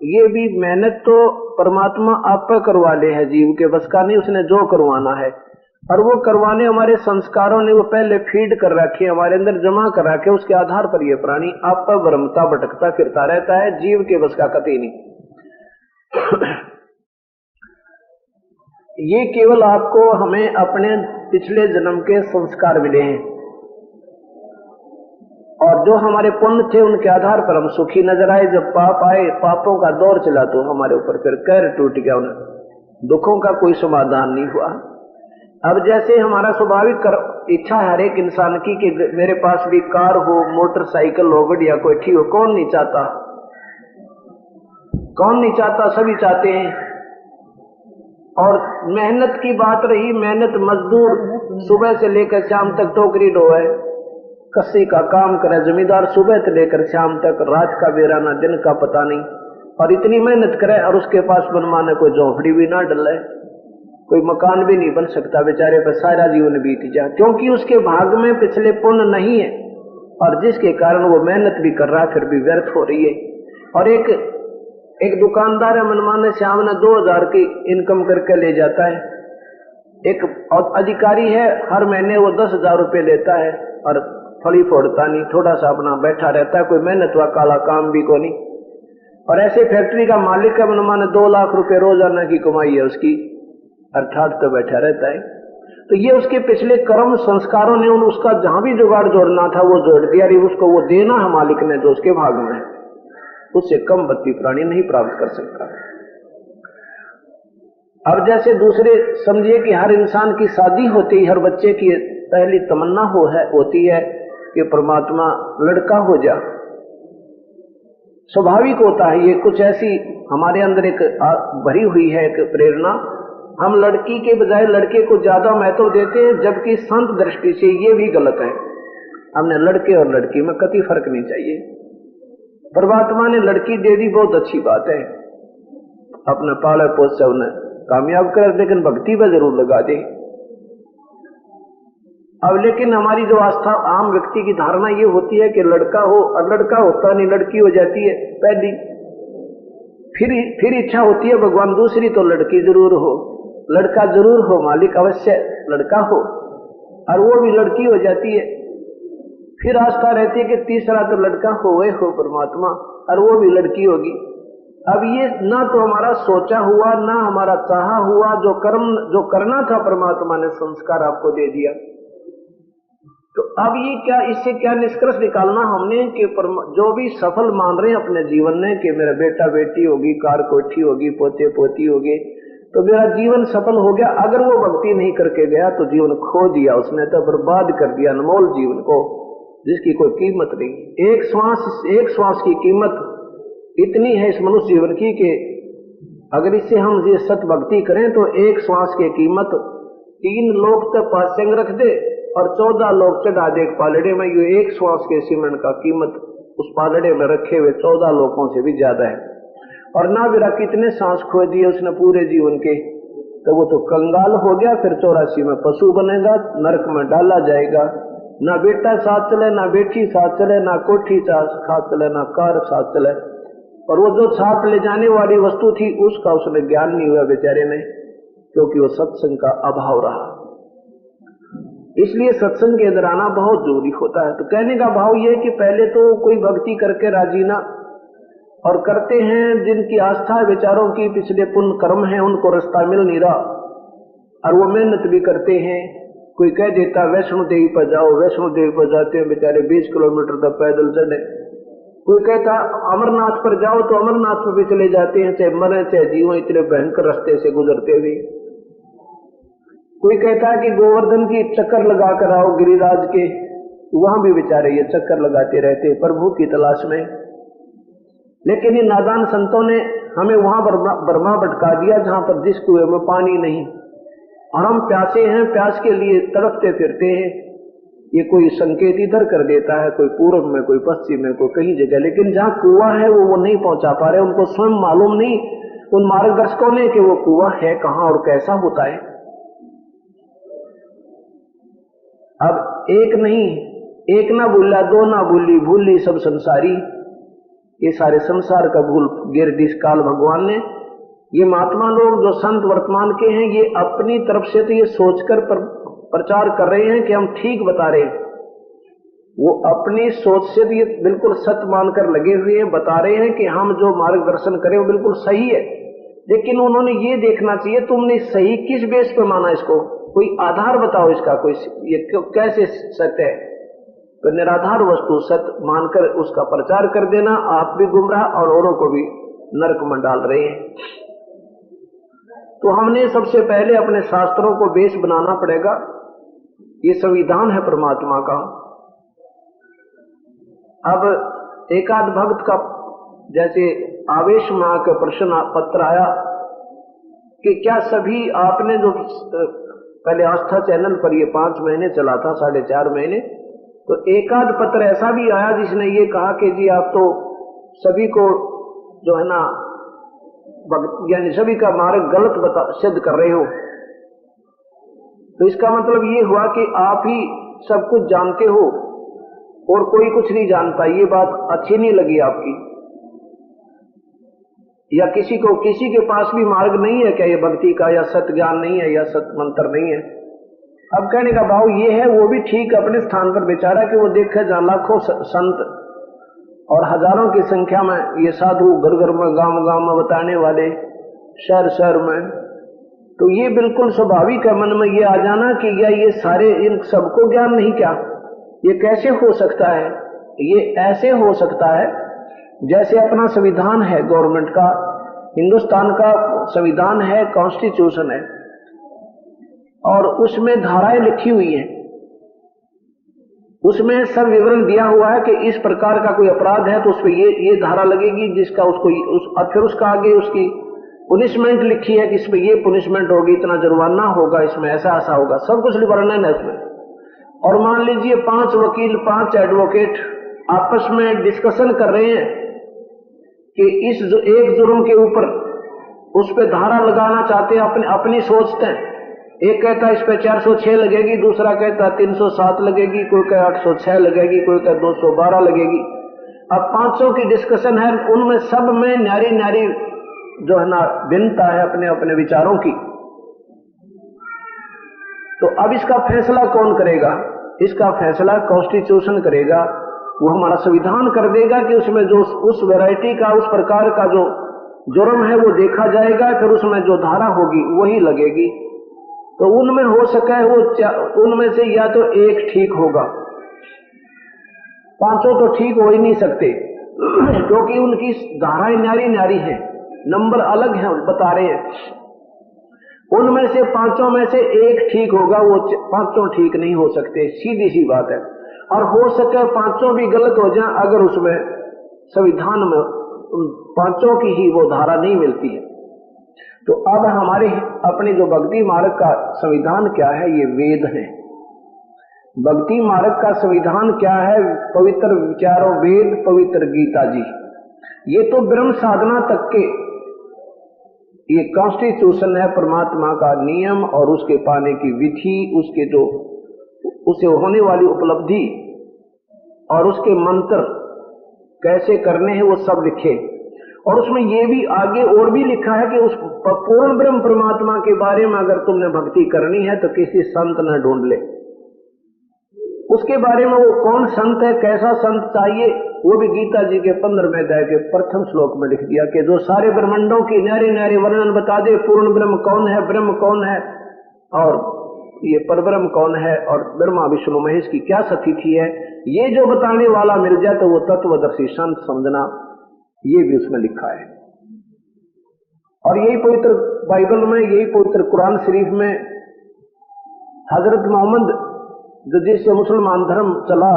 ये भी मेहनत तो परमात्मा आप पर करवा ले है, जीव के बस का नहीं, उसने जो करवाना है। और वो करवाने हमारे संस्कारों ने वो पहले फीड कर रखे, हमारे अंदर जमा कर रखे, उसके आधार पर ये प्राणी आप पर भ्रमता भटकता फिरता रहता है, जीव के बस का कतई नहीं। ये केवल आपको हमें अपने पिछले जन्म के संस्कार मिले हैं, और जो हमारे पुण्य थे उनके आधार पर हम सुखी नजर आए। जब पाप आए, पापों का दौर चला तो हमारे ऊपर फिर कहर टूट गया, उन्हें दुखों का कोई समाधान नहीं हुआ। अब जैसे हमारा स्वाभाविक इच्छा है हर एक इंसान की कि मेरे पास भी कार हो, मोटरसाइकिल हो, बढ़िया कोठी हो, कौन नहीं चाहता, कौन नहीं चाहता, सभी चाहते हैं। और मेहनत की बात रही, मेहनत मजदूर सुबह से लेकर शाम तक टोकरी ढोए, कस्सी का काम करे, जमींदार सुबह से लेकर शाम तक, रात का बेराना, दिन का पता नहीं, और इतनी मेहनत करे और उसके पास बनवाने कोई झोंपड़ी भी ना डले, कोई मकान भी नहीं बन सकता, बेचारे पर सारा जीवन बीत जाए, क्योंकि उसके भाग में पिछले पुण्य नहीं है, और जिसके कारण वो मेहनत भी कर रहा फिर भी व्यर्थ हो रही है। और एक दुकानदार है, मनमाने श्याम ने 2000 की इनकम करके ले जाता है, एक अधिकारी है हर महीने वो 10,000 रुपये लेता है और फली फोड़ता नहीं, थोड़ा सा अपना बैठा रहता है, कोई मेहनत हुआ काला काम भी को नहीं। और ऐसे फैक्ट्री का मालिक है, मनमाने 2 लाख रुपए रोजाना की कमाई है उसकी, अर्थात तो बैठा रहता है। तो ये उसके पिछले कर्म संस्कारों ने उसका जहां भी जुगाड़ जोड़ना था वो जोड़ दिया, उसको वो देना है मालिक ने जो उसके भाग में है, उससे कम बत्ती प्राणी नहीं प्राप्त कर सकता। अब जैसे दूसरे समझिए कि हर इंसान की शादी होती है, हर बच्चे की पहली तमन्ना होती है कि परमात्मा लड़का हो जा, स्वाभाविक होता है ये, कुछ ऐसी हमारे अंदर एक भरी हुई है एक प्रेरणा। हम लड़की के बजाय लड़के को ज्यादा महत्व देते हैं, जबकि संत दृष्टि से ये भी गलत है। हमने लड़के और लड़की में कतई फर्क नहीं चाहिए। परमात्मा ने लड़की दे दी, बहुत अच्छी बात है, अपने पाले पोस से उन्हें कामयाब कर, लेकिन भक्ति पर जरूर लगा दे। अब लेकिन हमारी जो आस्था, आम व्यक्ति की धारणा ये होती है कि लड़का हो, और लड़का होता नहीं, लड़की हो जाती है पहली, फिर इच्छा होती है भगवान दूसरी तो लड़की जरूर हो, लड़का जरूर हो, मालिक अवश्य लड़का हो, और वो भी लड़की हो जाती है। फिर आस्था रहती है कि तीसरा तो लड़का हो, वे हो परमात्मा, और वो भी लड़की होगी। अब ये ना तो हमारा सोचा हुआ, ना हमारा चाहा हुआ, जो कर्म जो करना था परमात्मा ने संस्कार आपको दे दिया, तो अब ये क्या, इससे क्या निष्कर्ष निकालना हमने कि जो भी सफल मान रहे हैं अपने जीवन में कि मेरा बेटा बेटी होगी, कार कोठी होगी, पोते पोती होगी, तो मेरा जीवन सफल हो गया। अगर वो भक्ति नहीं करके गया तो जीवन खो दिया उसने, तो बर्बाद कर दिया अनमोल जीवन को, जिसकी कोई कीमत नहीं। एक श्वास की कीमत इतनी है इस मनुष्य जीवन की कि अगर इससे हम ये सत भक्ति करें तो एक श्वास की कीमत 3 लोग तक पासंग रख दे और 14 लोग चढ़ा दे एक पालड़े में। ये एक श्वास के सीमेंट का कीमत उस पालड़े में रखे हुए 14 लोगों से भी ज्यादा है। और ना बिरा कितने सांस खो दिए उसने पूरे जीवन के, तो वो तो कंगाल हो गया, फिर 84 में पशु बनेगा, नरक में डाला जाएगा। ना बेटा साथ चले, ना बेटी साथ चले, ना कोठी साथ चले, ना कार साथ चले। और वो जो साथ ले जाने वाली वस्तु थी उसका उसने ज्ञान नहीं हुआ बेचारे में, क्योंकि वो सत्संग का अभाव रहा। इसलिए सत्संग के अंदर आना बहुत जरूरी होता है। तो कहने का भाव ये कि पहले तो कोई भक्ति करके राजी ना, और करते हैं जिनकी आस्था विचारों की पिछले पुण्य कर्म है उनको रास्ता मिल नहीं रहा, और वो मेहनत भी करते हैं। कोई कह देता वैष्णो देवी पर जाओ, वैष्णो देवी पर जाते हैं बेचारे 20 किलोमीटर तक पैदल चढ़े। कोई कहता अमरनाथ पर जाओ तो अमरनाथ पर भी चले जाते हैं, चाहे मरे चाहे जीवो, इतने भयंकर रास्ते से गुजरते हुए। कोई कहता है कि गोवर्धन की चक्कर लगा कर आओ गिरिराज के, वहां भी बेचारे ये चक्कर लगाते रहते प्रभु की तलाश में। लेकिन ये नादान संतों ने हमें वहां बर्मा भटका दिया जहां पर जिस कुएं में पानी नहीं, और हम प्यासे हैं, प्यास के लिए तड़पते फिरते हैं। ये कोई संकेत इधर कर देता है, कोई पूर्व में, कोई पश्चिम में, कोई कहीं जगह, लेकिन जहां कुआं है वो नहीं पहुंचा पा रहे। उनको स्वयं मालूम नहीं उन मार्गदर्शकों ने कि वो कुआं है कहां और कैसा होता है। अब एक नहीं, एक ना भूला, 2 ना भूली सब संसारी। ये सारे संसार का भूल गिरदिश काल भगवान ने। ये महात्मा लोग जो संत वर्तमान के हैं, ये अपनी तरफ से तो ये सोचकर प्रचार कर रहे हैं कि हम ठीक बता रहे हैं। वो अपनी सोच से भी बिल्कुल सत्य मानकर लगे हुए हैं, बता रहे हैं कि हम जो मार्गदर्शन करें वो बिल्कुल सही है। लेकिन उन्होंने ये देखना चाहिए तुमने सही किस बेस पर माना इसको, कोई आधार बताओ इसका, कोई ये कैसे सत्य है। तो निराधार वस्तु सत्य मानकर उसका प्रचार कर देना, आप भी गुमराह और औरों को भी नरक में डाल रहे हैं। तो हमने सबसे पहले अपने शास्त्रों को बेस बनाना पड़ेगा। ये संविधान है परमात्मा का। अब एकाध भक्त का जैसे आवेश में आकर प्रश्न पत्र आया कि क्या सभी आपने जो पहले आस्था चैनल पर ये 5 महीने चला था, 4.5 महीने, तो एकाध पत्र ऐसा भी आया जिसने ये कहा कि जी आप तो सभी को जो है ना यानी सभी का मार्ग गलत सिद्ध कर रहे हो। तो इसका मतलब ये हुआ कि आप ही सब कुछ जानते हो और कोई कुछ नहीं जानता। ये बात अच्छी नहीं लगी आपकी, या किसी के पास भी मार्ग नहीं है क्या ये भक्ति का, या सत्य ज्ञान नहीं है, या सत्य मंत्र नहीं है। अब कहने का भाव ये है, वो भी ठीक अपने स्थान पर बेचारा कि वो देखे जहां लाखों संत और हजारों की संख्या में ये साधु घर घर में, गांव गांव में बताने वाले, शहर शहर में, तो ये बिल्कुल स्वाभाविक है मन में ये आ जाना कि ये सारे इन सबको ज्ञान नहीं क्या, ये कैसे हो सकता है। ये ऐसे हो सकता है जैसे अपना संविधान है गवर्नमेंट का, हिंदुस्तान का संविधान है, कॉन्स्टिट्यूशन है, और उसमें धाराएं लिखी हुई हैं, उसमें सब विवरण दिया हुआ है कि इस प्रकार का कोई अपराध है तो उस पर ये धारा लगेगी, जिसका उसको और फिर उसका आगे उसकी पुनिशमेंट लिखी है कि इसमें ये पुनिशमेंट होगी, इतना जुर्माना होगा, इसमें ऐसा ऐसा होगा, सब कुछ वर्णन है उसमें। और मान लीजिए 5 वकील 5 एडवोकेट आपस में डिस्कशन कर रहे हैं कि इस एक जुर्म के ऊपर उस पर धारा लगाना चाहते हैं, अपनी सोचते हैं। एक कहता है इस पे 406 लगेगी, दूसरा कहता है 307 लगेगी, कोई कहता 806 लगेगी, कोई कहता 212 लगेगी। अब 500 की डिस्कशन है, उनमें सब में न्यारी न्यारी जो है ना भिन्नता है अपने अपने विचारों की। तो अब इसका फैसला कौन करेगा? इसका फैसला कॉन्स्टिट्यूशन करेगा। वो हमारा संविधान कर देगा कि उसमें जो उस वैरायटी का, उस प्रकार का जो जुर्म है वो देखा जाएगा, फिर उसमें जो धारा होगी वही लगेगी। तो उनमें हो सके वो उनमें से या तो एक ठीक होगा, पांचों तो ठीक हो ही नहीं सकते क्योंकि उनकी धाराएं न्यारी न्यारी हैं, नंबर अलग हैं, बता रहे हैं। उनमें से पांचों में से एक ठीक होगा, वो पांचों ठीक नहीं हो सकते, सीधी सी बात है। और हो सके पांचों भी गलत हो जाएं अगर उसमें संविधान में पांचों की ही वो धारा नहीं मिलती है। तो अब हमारे अपने जो भक्ति मार्ग का संविधान क्या है, ये वेद है। भक्ति मार्ग का संविधान क्या है? पवित्र विचारों वेद, पवित्र गीता जी। ये तो ब्रह्म साधना तक के ये कॉन्स्टिट्यूशन है, परमात्मा का नियम और उसके पाने की विधि, उसके जो उसे होने वाली उपलब्धि और उसके मंत्र कैसे करने हैं वो सब लिखे। और उसमें ये भी आगे और भी लिखा है कि उस पूर्ण ब्रह्म परमात्मा के बारे में अगर तुमने भक्ति करनी है तो किसी संत न ढूंढ ले। उसके बारे में वो कौन संत है, कैसा संत चाहिए, वो भी गीता जी के 15वें अध्याय के प्रथम श्लोक में लिख दिया कि जो सारे ब्रह्मांडों की न्यारे न्यारे वर्णन बता दे, पूर्ण ब्रह्म कौन है, ब्रह्म कौन है और ये परब्रह्म कौन है और ब्रह्मा विष्णु महेश की क्या स्थिति है, ये जो बताने वाला मिल जाए तो वो तत्वदर्शी संत समझना, ये भी उसमें लिखा है। और यही पवित्र बाइबल में, यही पवित्र कुरान शरीफ में हजरत मोहम्मद जो जिससे मुसलमान धर्म चला,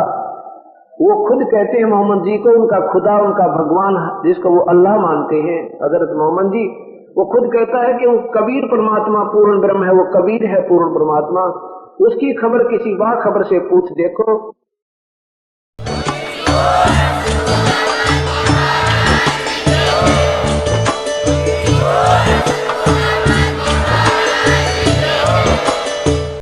वो खुद कहते हैं मोहम्मद जी को, उनका खुदा, उनका भगवान जिसको वो अल्लाह मानते हैं, हजरत मोहम्मद जी, वो खुद कहता है कि वो कबीर परमात्मा पूर्ण ब्रह्म है, वो कबीर है पूर्ण परमात्मा। उसकी खबर किसी वाह खबर से पूछ देखो।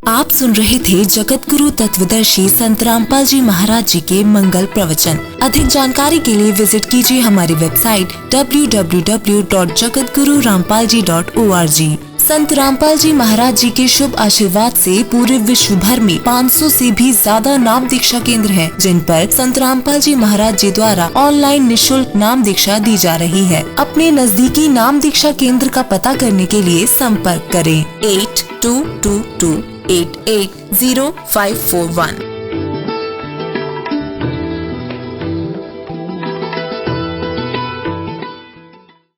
आप सुन रहे थे जगत गुरु तत्वदर्शी संत रामपाल जी महाराज जी के मंगल प्रवचन। अधिक जानकारी के लिए विजिट कीजिए हमारी वेबसाइट www.jagatgururampalji.org। संत रामपाल जी महाराज जी के शुभ आशीर्वाद से पूरे विश्व भर में 500 से भी ज्यादा नाम दीक्षा केंद्र हैं, जिन पर संत रामपाल जी महाराज जी द्वारा ऑनलाइन निःशुल्क नाम दीक्षा दी जा रही है। अपने नजदीकी नाम दीक्षा केंद्र का पता करने के लिए संपर्क करें 8222880541।